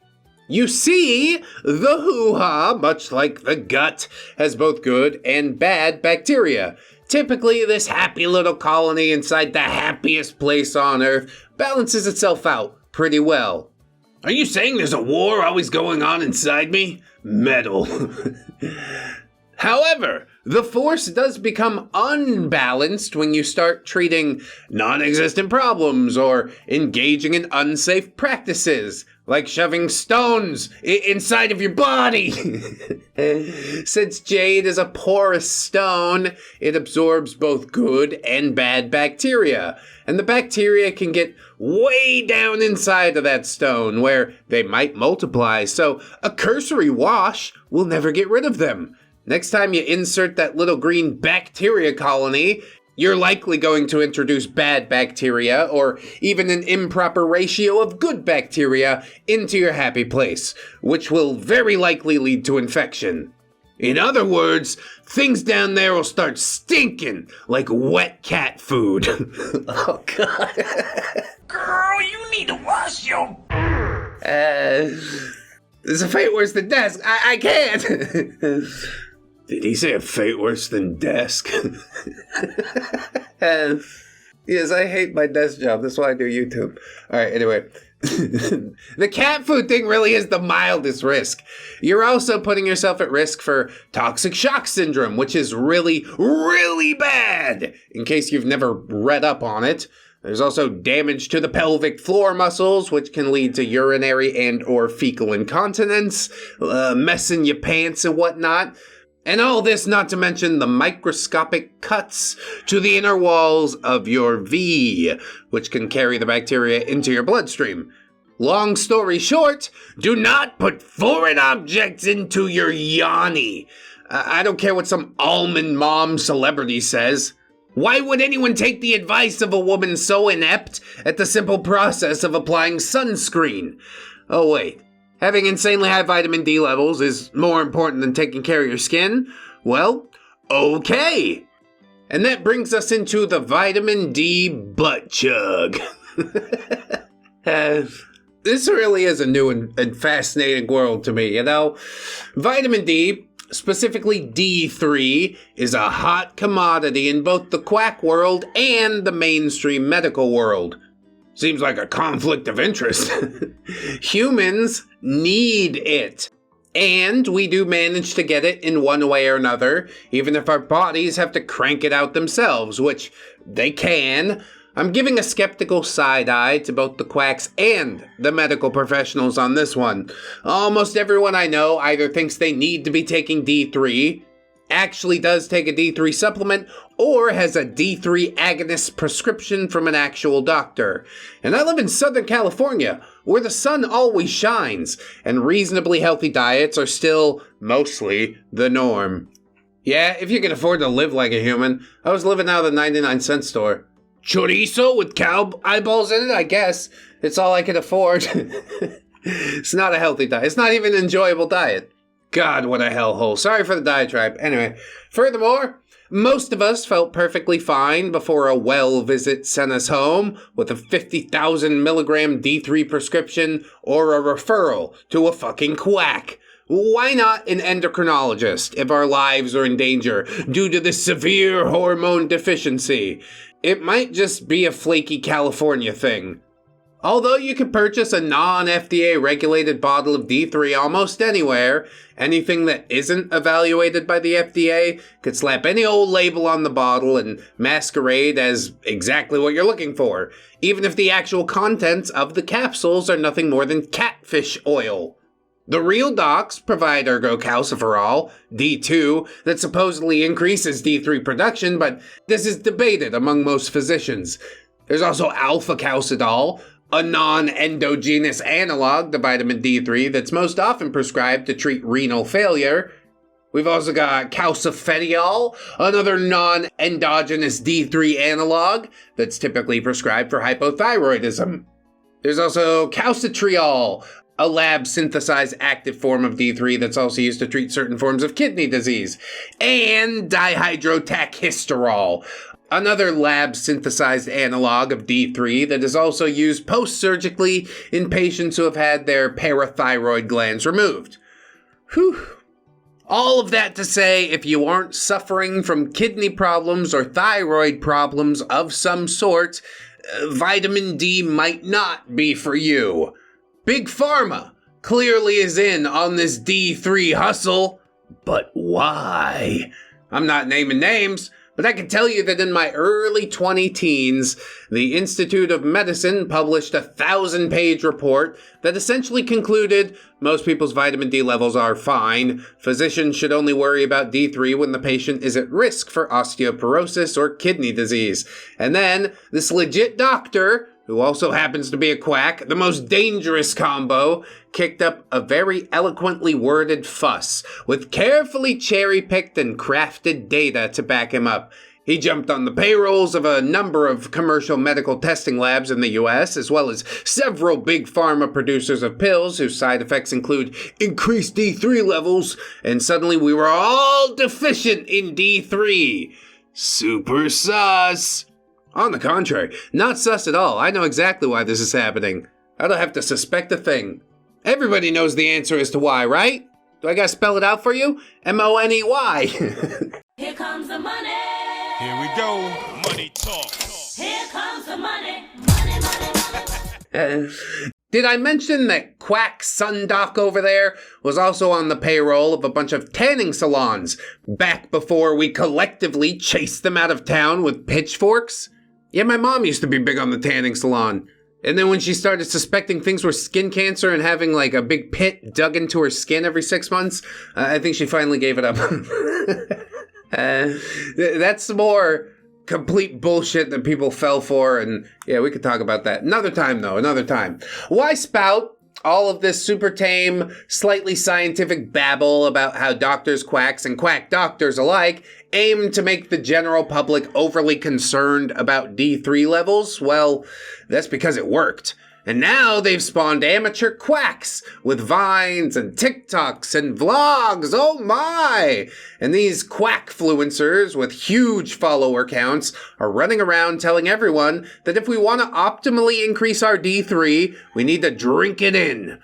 You see, the hoo-ha, much like the gut, has both good and bad bacteria. Typically, this happy little colony inside the happiest place on Earth balances itself out pretty well. Are you saying there's a war always going on inside me? Metal. However, the force does become unbalanced when you start treating non-existent problems or engaging in unsafe practices, like shoving stones inside of your body. Since jade is a porous stone, it absorbs both good and bad bacteria, and the bacteria can get way down inside of that stone where they might multiply, so a cursory wash will never get rid of them. Next time you insert that little green bacteria colony, you're likely going to introduce bad bacteria or even an improper ratio of good bacteria into your happy place, which will very likely lead to infection. In other words, things down there will start stinking like wet cat food. Oh, God. Girl, you need to wash your... There's a fate worse than desk. I can't. Did he say a fate worse than desk? Yes, I hate my desk job. That's why I do YouTube. All right, anyway. The cat food thing really is the mildest risk. You're also putting yourself at risk for toxic shock syndrome, which is really, really bad, in case you've never read up on it. There's also damage to the pelvic floor muscles, which can lead to urinary and or fecal incontinence, mess in your pants and whatnot. And all this not to mention the microscopic cuts to the inner walls of your V, which can carry the bacteria into your bloodstream. Long story short, do not put foreign objects into your yoni. I don't care what some almond mom celebrity says. Why would anyone take the advice of a woman so inept at the simple process of applying sunscreen? Oh wait. Having insanely high vitamin D levels is more important than taking care of your skin? Well, okay. And that brings us into the vitamin D butt chug. This really is a new and fascinating world to me, you know? Vitamin D, specifically D3, is a hot commodity in both the quack world and the mainstream medical world. Seems like a conflict of interest. Humans need it. And we do manage to get it in one way or another, even if our bodies have to crank it out themselves, which they can. I'm giving a skeptical side eye to both the quacks and the medical professionals on this one. Almost everyone I know either thinks they need to be taking D3, actually does take a D3 supplement, or has a D3 agonist prescription from an actual doctor. And I live in Southern California, where the sun always shines, and reasonably healthy diets are still mostly the norm. Yeah, if you can afford to live like a human. I was living out of the 99-cent store. Chorizo with cow eyeballs in it, I guess. It's all I could afford. It's not a healthy diet. It's not even an enjoyable diet. God, what a hellhole. Sorry for the diatribe. Anyway, furthermore, most of us felt perfectly fine before a well visit sent us home with a 50,000 milligram D3 prescription or a referral to a fucking quack. Why not an endocrinologist if our lives are in danger due to this severe hormone deficiency? It might just be a flaky California thing. Although you can purchase a non-FDA regulated bottle of D3 almost anywhere, anything that isn't evaluated by the FDA could slap any old label on the bottle and masquerade as exactly what you're looking for, even if the actual contents of the capsules are nothing more than catfish oil. The real docs provide ergocalciferol, D2, that supposedly increases D3 production, but this is debated among most physicians. There's also alpha-calcidol, a non-endogenous analog to vitamin D3 that's most often prescribed to treat renal failure. We've also got calcifediol, another non-endogenous D3 analog that's typically prescribed for hypothyroidism. There's also calcitriol, a lab-synthesized active form of D3 that's also used to treat certain forms of kidney disease. And dihydrotachysterol, another lab-synthesized analog of D3 that is also used post-surgically in patients who have had their parathyroid glands removed. Whew. All of that to say, if you aren't suffering from kidney problems or thyroid problems of some sort, vitamin D might not be for you. Big Pharma clearly is in on this D3 hustle, but why? I'm not naming names, but I can tell you that in my early 20-teens, the Institute of Medicine published a 1,000-page report that essentially concluded most people's vitamin D levels are fine. Physicians should only worry about D3 when the patient is at risk for osteoporosis or kidney disease. And then this legit doctor, who also happens to be a quack, the most dangerous combo, kicked up a very eloquently worded fuss, with carefully cherry-picked and crafted data to back him up. He jumped on the payrolls of a number of commercial medical testing labs in the US, as well as several big pharma producers of pills whose side effects include increased D3 levels, and suddenly we were all deficient in D3. Super sus. On the contrary, not sus at all. I know exactly why this is happening. I don't have to suspect a thing. Everybody knows the answer as to why, right? Do I gotta spell it out for you? M-O-N-E-Y. Here comes the money. Here we go. Money talk. Here comes the money. Money, money, money. Did I mention that Quack Sundoc over there was also on the payroll of a bunch of tanning salons back before we collectively chased them out of town with pitchforks? Yeah, my mom used to be big on the tanning salon. And then when she started suspecting things were skin cancer and having like a big pit dug into her skin every 6 months, I think she finally gave it up. That's more complete bullshit that people fell for, and yeah, we could talk about that another time though, another time. Why spout all of this super tame, slightly scientific babble about how doctors, quacks, and quack doctors alike aim to make the general public overly concerned about D3 levels? Well, that's because it worked. And now they've spawned amateur quacks with vines and TikToks and vlogs, oh my! And these quackfluencers with huge follower counts are running around telling everyone that if we want to optimally increase our D3, we need to drink it in.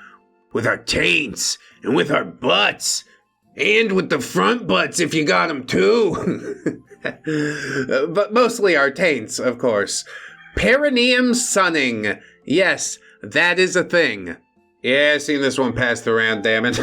With our taints, and with our butts, and with the front butts if you got them too. But mostly our taints, of course. Perineum sunning. Yes, that is a thing. Yeah, I've seen this one passed around, damn it.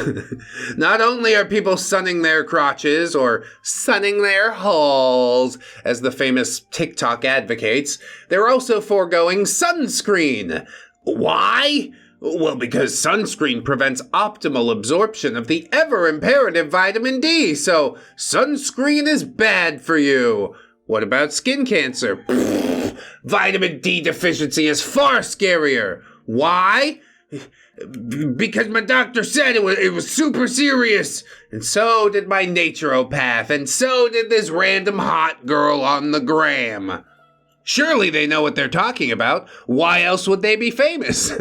Not only are people sunning their crotches, or sunning their holes, as the famous TikTok advocates, they're also foregoing sunscreen. Why? Well, because sunscreen prevents optimal absorption of the ever-imperative vitamin D, so sunscreen is bad for you. What about skin cancer? Pfft, vitamin D deficiency is far scarier. Why? Because my doctor said it was super serious. And so did my naturopath, and so did this random hot girl on the gram. Surely they know what they're talking about. Why else would they be famous?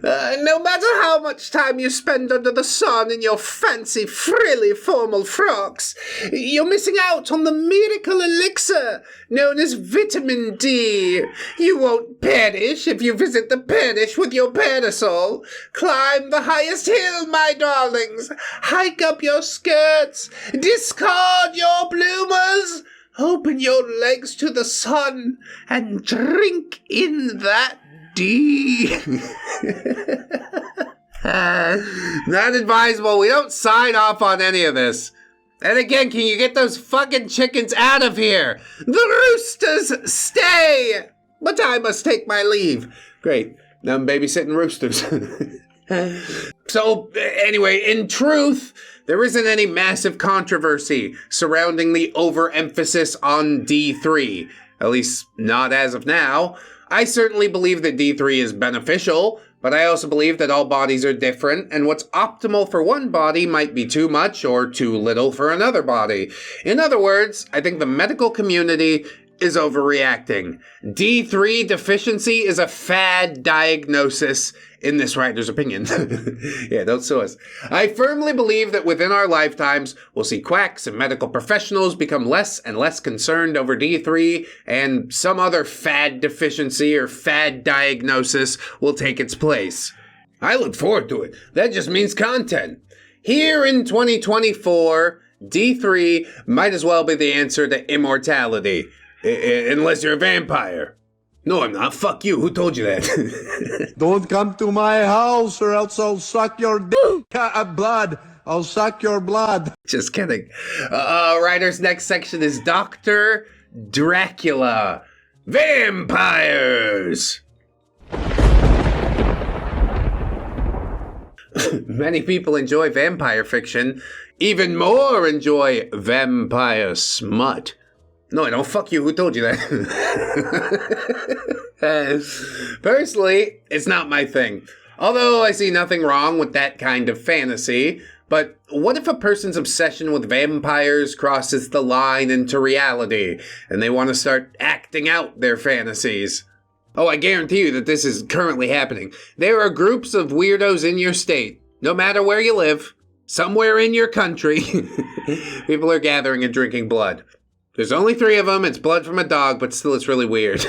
No matter how much time you spend under the sun in your fancy, frilly, formal frocks, you're missing out on the miracle elixir known as vitamin D. You won't perish if you visit the parish with your parasol. Climb the highest hill, my darlings. Hike up your skirts. Discard your bloomers. Open your legs to the sun and drink in that D. Not advisable. We don't sign off on any of this. And again, can you get those fucking chickens out of here? The roosters stay! But I must take my leave. Great. Now I'm babysitting roosters. So, anyway, in truth, there isn't any massive controversy surrounding the overemphasis on D3. At least, not as of now. I certainly believe that D3 is beneficial, but I also believe that all bodies are different, and what's optimal for one body might be too much or too little for another body. In other words, I think the medical community is overreacting. D3 deficiency is a fad diagnosis, in this writer's opinion. Yeah, don't sue us. I firmly believe that within our lifetimes, we'll see quacks and medical professionals become less and less concerned over D3, and some other fad deficiency or fad diagnosis will take its place. I look forward to it. That just means content. Here in 2024, D3 might as well be the answer to immortality. Unless you're a vampire. No, I'm not. Fuck you. Who told you that? Don't come to my house or else I'll suck your blood. I'll suck your blood. Just kidding. Writer's next section is Dr. Dracula. Vampires! Many people enjoy vampire fiction. Even more enjoy vampire smut. No, I don't. Fuck you. Who told you that? Personally, it's not my thing. Although I see nothing wrong with that kind of fantasy. But what if a person's obsession with vampires crosses the line into reality, and they want to start acting out their fantasies? Oh, I guarantee you that this is currently happening. There are groups of weirdos in your state, no matter where you live, somewhere in your country. People are gathering and drinking blood. There's only 3 of them. It's blood from a dog, but still it's really weird.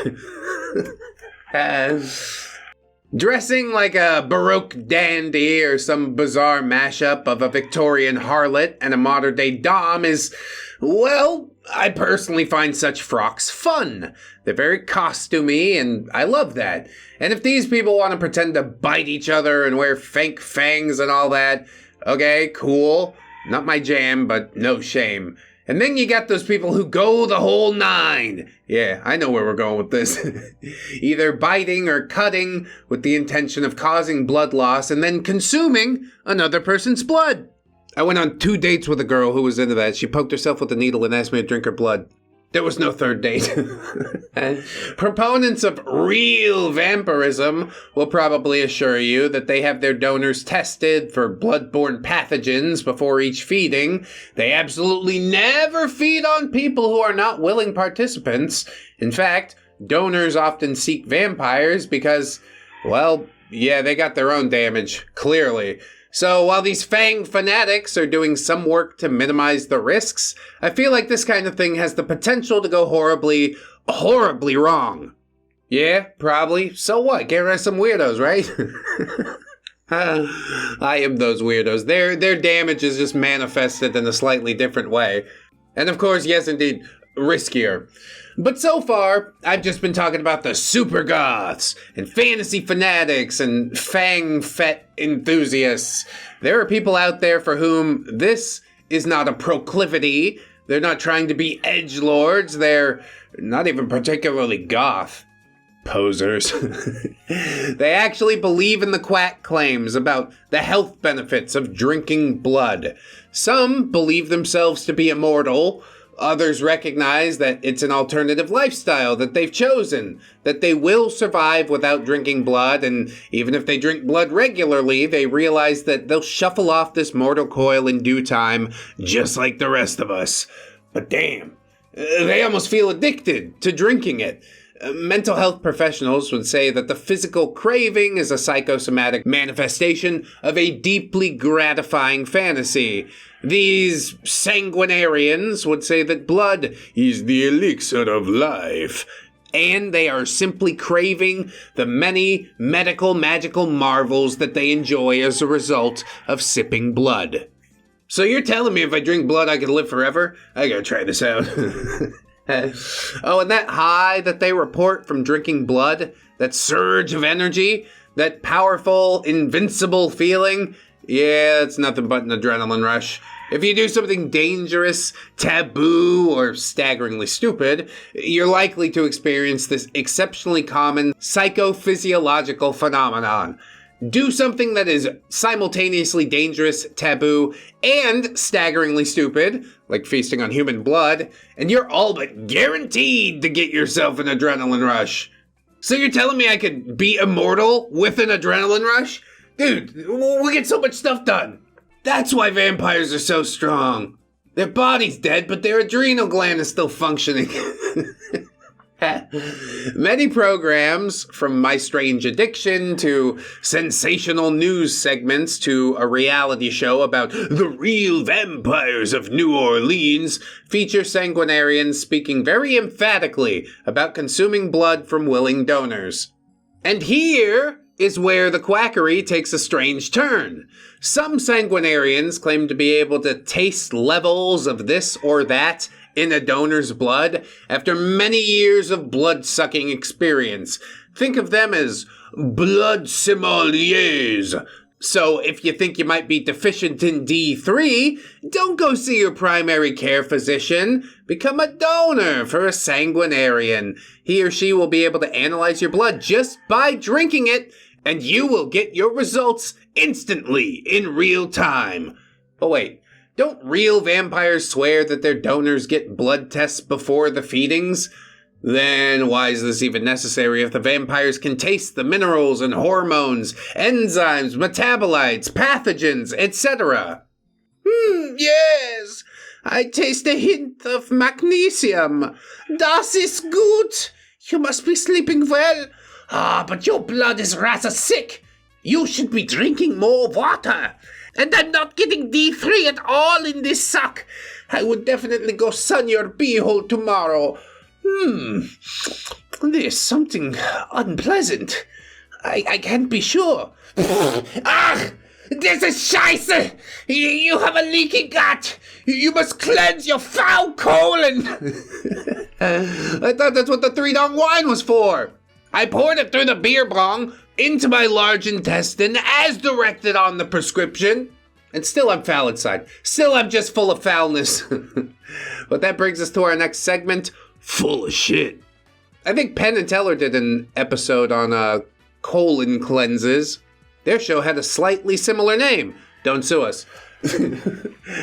Dressing like a Baroque dandy or some bizarre mashup of a Victorian harlot and a modern-day dom is, well, I personally find such frocks fun. They're very costumey, and I love that. And if these people want to pretend to bite each other and wear fake fangs and all that, okay, cool. Not my jam, but no shame. And then you got those people who go the whole 9. Yeah, I know where we're going with this. Either biting or cutting with the intention of causing blood loss and then consuming another person's blood. I went on 2 dates with a girl who was into that. She poked herself with a needle and asked me to drink her blood. There was no 3rd date. Proponents of real vampirism will probably assure you that they have their donors tested for blood-borne pathogens before each feeding. They absolutely never feed on people who are not willing participants. In fact, donors often seek vampires because, well, yeah, they got their own damage, clearly. So while these fang fanatics are doing some work to minimize the risks, I feel like this kind of thing has the potential to go horribly, horribly wrong. Yeah, probably. So what? Get rid of some weirdos, right? I am those weirdos. Their damage is just manifested in a slightly different way. And of course, yes indeed, riskier. But so far, I've just been talking about the super goths and fantasy fanatics and fang fet enthusiasts. There are people out there for whom this is not a proclivity. They're not trying to be edgelords. They're not even particularly goth. Posers. They actually believe in the quack claims about the health benefits of drinking blood. Some believe themselves to be immortal. Others recognize that it's an alternative lifestyle that they've chosen, that they will survive without drinking blood, and even if they drink blood regularly, they realize that they'll shuffle off this mortal coil in due time, just like the rest of us. But damn, they almost feel addicted to drinking it. Mental health professionals would say that the physical craving is a psychosomatic manifestation of a deeply gratifying fantasy. These sanguinarians would say that blood is the elixir of life, and they are simply craving the many medical magical marvels that they enjoy as a result of sipping blood. So you're telling me if I drink blood I can live forever? I gotta try this out. Oh, and that high that they report from drinking blood, that surge of energy, that powerful, invincible feeling, yeah, it's nothing but an adrenaline rush. If you do something dangerous, taboo, or staggeringly stupid, you're likely to experience this exceptionally common psychophysiological phenomenon. Do something that is simultaneously dangerous, taboo, and staggeringly stupid, like feasting on human blood, and you're all but guaranteed to get yourself an adrenaline rush. So you're telling me I could be immortal with an adrenaline rush? Dude, we get so much stuff done. That's why vampires are so strong. Their body's dead, but their adrenal gland is still functioning. Many programs, from My Strange Addiction to sensational news segments to a reality show about the real vampires of New Orleans, feature sanguinarians speaking very emphatically about consuming blood from willing donors. And here is where the quackery takes a strange turn. Some sanguinarians claim to be able to taste levels of this or that in a donor's blood after many years of blood-sucking experience. Think of them as blood sommeliers. So if you think you might be deficient in D3, don't go see your primary care physician. Become a donor for a sanguinarian. He or she will be able to analyze your blood just by drinking it, and you will get your results instantly in real time. But wait, don't real vampires swear that their donors get blood tests before the feedings? Then why is this even necessary if the vampires can taste the minerals and hormones, enzymes, metabolites, pathogens, etc.? Yes, I taste a hint of magnesium. Das ist gut. You must be sleeping well. But your blood is rather sick. You should be drinking more water. And I'm not getting D3 at all in this suck. I would definitely go sun your beehole tomorrow. There's something unpleasant. I can't be sure. Ach! This is Scheiße! You have a leaky gut! You must cleanse your foul colon! I thought that's what the 3-dong wine was for. I poured it through the beer bong into my large intestine as directed on the prescription. And still I'm foul inside. Still I'm just full of foulness. But that brings us to our next segment, Full of Shit. I think Penn and Teller did an episode on colon cleanses. Their show had a slightly similar name. Don't sue us.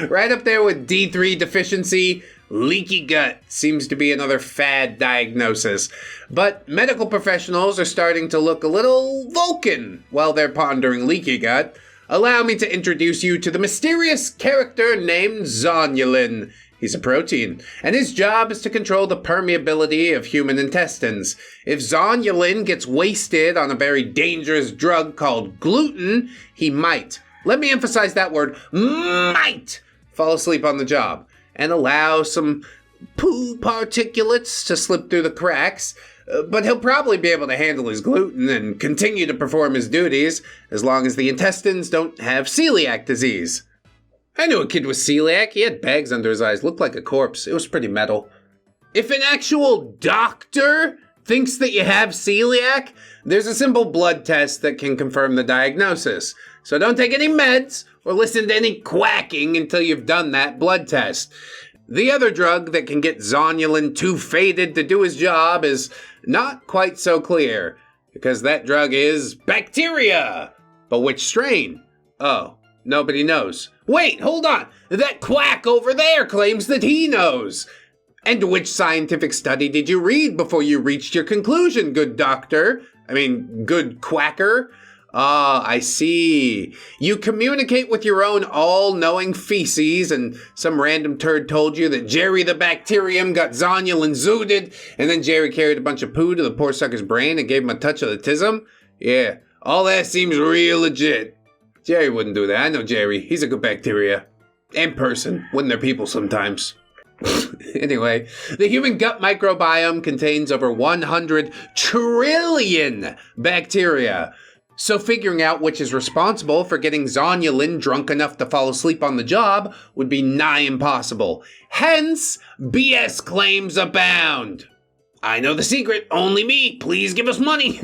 Right up there with D3 deficiency, leaky gut seems to be another fad diagnosis. But medical professionals are starting to look a little Vulcan while they're pondering leaky gut. Allow me to introduce you to the mysterious character named Zonulin. He's a protein, and his job is to control the permeability of human intestines. If Zonulin gets wasted on a very dangerous drug called gluten, he might, let me emphasize that word, might, fall asleep on the job and allow some poo particulates to slip through the cracks. But he'll probably be able to handle his gluten and continue to perform his duties as long as the intestines don't have celiac disease. I knew a kid with celiac. He had bags under his eyes, looked like a corpse. It was pretty metal. If an actual doctor thinks that you have celiac, there's a simple blood test that can confirm the diagnosis. So don't take any meds or listen to any quacking until you've done that blood test. The other drug that can get Zonulin too faded to do his job is not quite so clear, because that drug is bacteria. But which strain? Oh, nobody knows. Wait, hold on. That quack over there claims that he knows. And which scientific study did you read before you reached your conclusion, good doctor? Good quacker? Ah, I see. You communicate with your own all-knowing feces, and some random turd told you that Jerry the bacterium got Zonulin zooted, and then Jerry carried a bunch of poo to the poor sucker's brain and gave him a touch of the tism? Yeah, all that seems real legit. Jerry wouldn't do that. I know Jerry. He's a good bacteria. And person, when they're people sometimes. Anyway, the human gut microbiome contains over 100 trillion bacteria. So figuring out which is responsible for getting Zonulin drunk enough to fall asleep on the job would be nigh impossible. Hence, BS claims abound. I know the secret. Only me. Please give us money.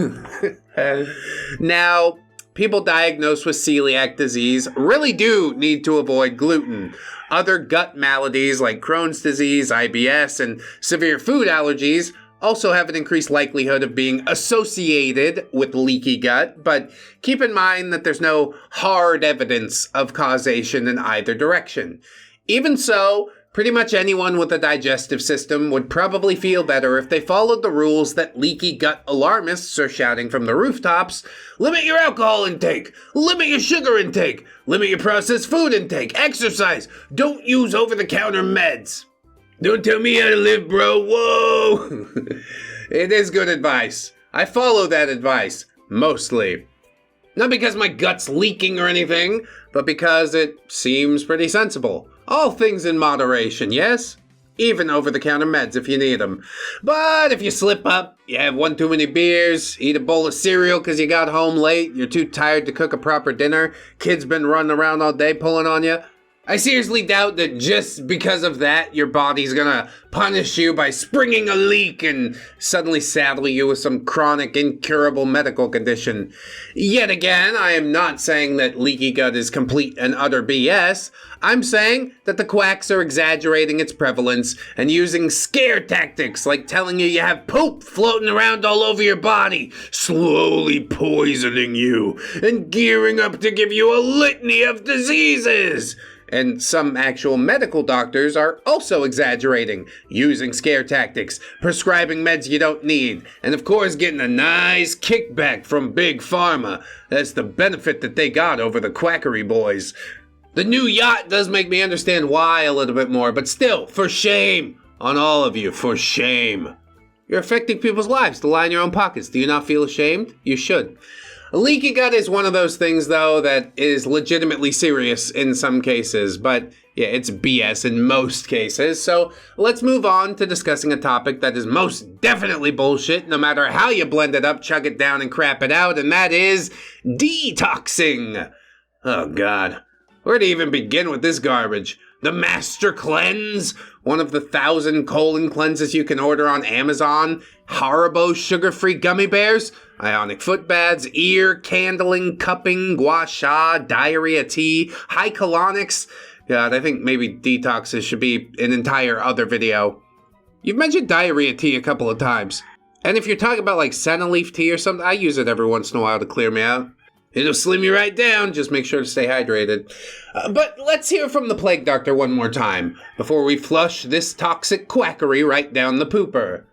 Now, people diagnosed with celiac disease really do need to avoid gluten. Other gut maladies like Crohn's disease, IBS, and severe food allergies also have an increased likelihood of being associated with leaky gut, but keep in mind that there's no hard evidence of causation in either direction. Even so, pretty much anyone with a digestive system would probably feel better if they followed the rules that leaky gut alarmists are shouting from the rooftops. Limit your alcohol intake, limit your sugar intake, limit your processed food intake, exercise, don't use over-the-counter meds. Don't tell me how to live, bro. Whoa! It is good advice. I follow that advice, mostly. Not because my gut's leaking or anything, but because it seems pretty sensible. All things in moderation, yes? Even over-the-counter meds if you need them. But if you slip up, you have one too many beers, eat a bowl of cereal because you got home late, you're too tired to cook a proper dinner, kids been running around all day pulling on you, I seriously doubt that just because of that, your body's gonna punish you by springing a leak and suddenly saddle you with some chronic, incurable medical condition. Yet again, I am not saying that leaky gut is complete and utter BS. I'm saying that the quacks are exaggerating its prevalence and using scare tactics like telling you you have poop floating around all over your body, slowly poisoning you and gearing up to give you a litany of diseases. And some actual medical doctors are also exaggerating, using scare tactics, prescribing meds you don't need, and of course getting a nice kickback from Big Pharma. That's the benefit that they got over the Quackery boys. The new yacht does make me understand why a little bit more, but still, for shame on all of you, for shame. You're affecting people's lives to line your own pockets. Do you not feel ashamed? You should. Leaky gut is one of those things, though, that is legitimately serious in some cases, but yeah, it's BS in most cases. So let's move on to discussing a topic that is most definitely bullshit, no matter how you blend it up, chug it down, and crap it out, and that is detoxing. Oh, God. Where to even begin with this garbage? The Master Cleanse? One of the 1,000 colon cleanses you can order on Amazon? Haribo sugar-free gummy bears? Ionic foot baths, ear candling, cupping, gua sha, diarrhea tea, high colonics. God, I think maybe detoxes should be an entire other video. You've mentioned diarrhea tea a couple of times. And if you're talking about like senna leaf tea or something, I use it every once in a while to clear me out. It'll slim you right down, just make sure to stay hydrated. But let's hear from the Plague Doctor one more time, before we flush this toxic quackery right down the pooper.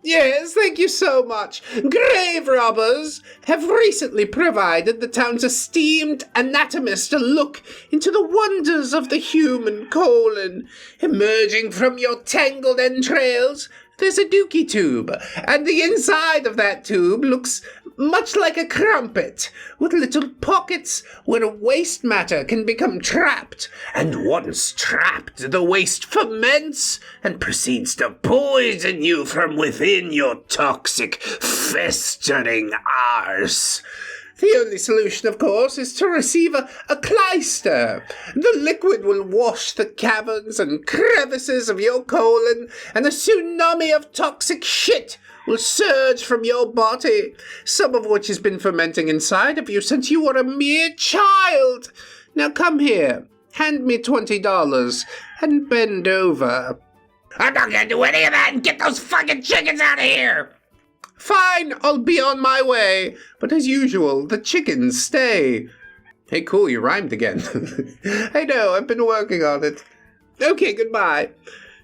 Yes, thank you so much. Grave robbers have recently provided the town's esteemed anatomist a look into the wonders of the human colon. Emerging from your tangled entrails, there's a dookie tube, and the inside of that tube looks much like a crumpet, with little pockets where waste matter can become trapped. And once trapped, the waste ferments and proceeds to poison you from within your toxic, festering arse. The only solution, of course, is to receive a clyster. The liquid will wash the caverns and crevices of your colon, and a tsunami of toxic shit will surge from your body, some of which has been fermenting inside of you since you were a mere child. Now come here, hand me $20, and bend over. I'm not gonna do any of that and get those fucking chickens out of here! Fine, I'll be on my way. But as usual, the chickens stay. Hey, cool, you rhymed again. I know, I've been working on it. Okay, goodbye.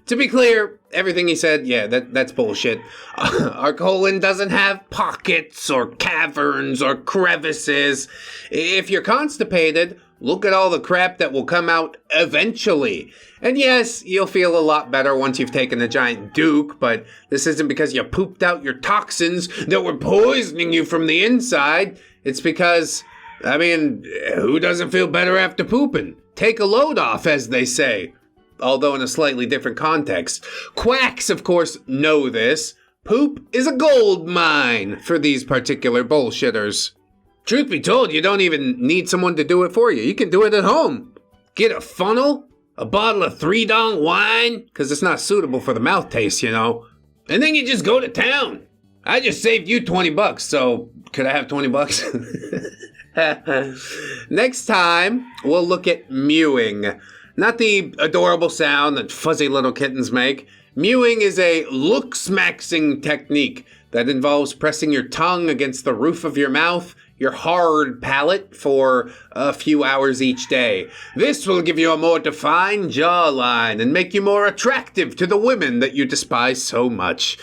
To be clear, everything he said, yeah, that's bullshit. Our colon doesn't have pockets or caverns or crevices. If you're constipated, look at all the crap that will come out eventually. And yes, you'll feel a lot better once you've taken a giant duke, but this isn't because you pooped out your toxins that were poisoning you from the inside. It's because, who doesn't feel better after pooping? Take a load off, as they say. Although in a slightly different context. Quacks, of course, know this. Poop is a gold mine for these particular bullshitters. Truth be told, you don't even need someone to do it for you. You can do it at home. Get a funnel, a bottle of 3-dong wine, because it's not suitable for the mouth taste, you know. And then you just go to town. I just saved you $20, so could I have $20? Next time, we'll look at mewing. Not the adorable sound that fuzzy little kittens make. Mewing is a look-smaxing technique that involves pressing your tongue against the roof of your mouth, your hard palate, for a few hours each day. This will give you a more defined jawline and make you more attractive to the women that you despise so much.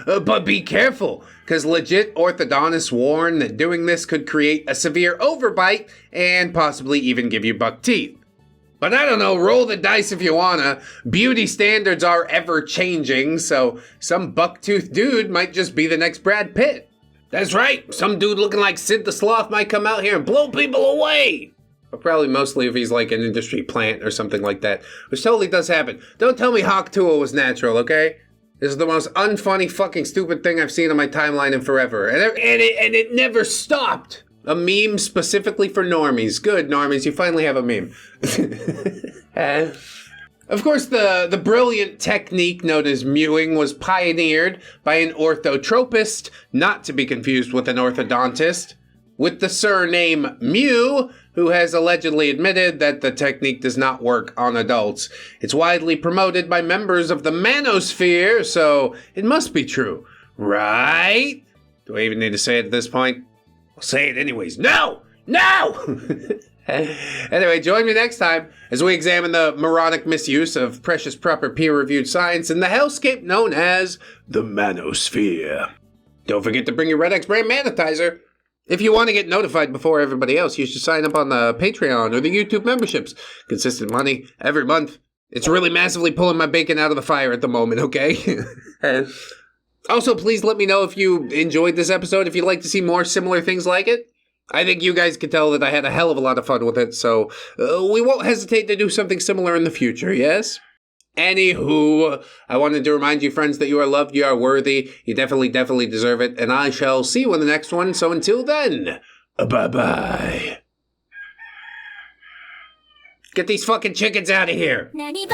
But be careful, because legit orthodontists warn that doing this could create a severe overbite and possibly even give you buck teeth. But I don't know, roll the dice if you wanna. Beauty standards are ever changing, so some buck-toothed dude might just be the next Brad Pitt. That's right, some dude looking like Sid the Sloth might come out here and blow people away. But probably mostly if he's like an industry plant or something like that, which totally does happen. Don't tell me Hawk Tuah was natural, okay? This is the most unfunny fucking stupid thing I've seen on my timeline in forever. And it never stopped. A meme specifically for normies. Good, normies, you finally have a meme. Of course, the brilliant technique known as mewing was pioneered by an orthotropist, not to be confused with an orthodontist, with the surname Mew, who has allegedly admitted that the technique does not work on adults. It's widely promoted by members of the manosphere, so it must be true, right? Do I even need to say it at this point? I'll say it anyways. No! No! Anyway, join me next time as we examine the moronic misuse of precious proper peer-reviewed science in the hellscape known as the manosphere. Don't forget to bring your ReddX brand manitizer. If you want to get notified before everybody else, you should sign up on the Patreon or the YouTube memberships. Consistent money every month. It's really massively pulling my bacon out of the fire at the moment, okay? Also, please let me know if you enjoyed this episode, if you'd like to see more similar things like it. I think you guys can tell that I had a hell of a lot of fun with it, so we won't hesitate to do something similar in the future, yes? Anywho, I wanted to remind you, friends, that you are loved, you are worthy, you definitely deserve it, and I shall see you in the next one, so until then, bye-bye. Get these fucking chickens out of here! Nani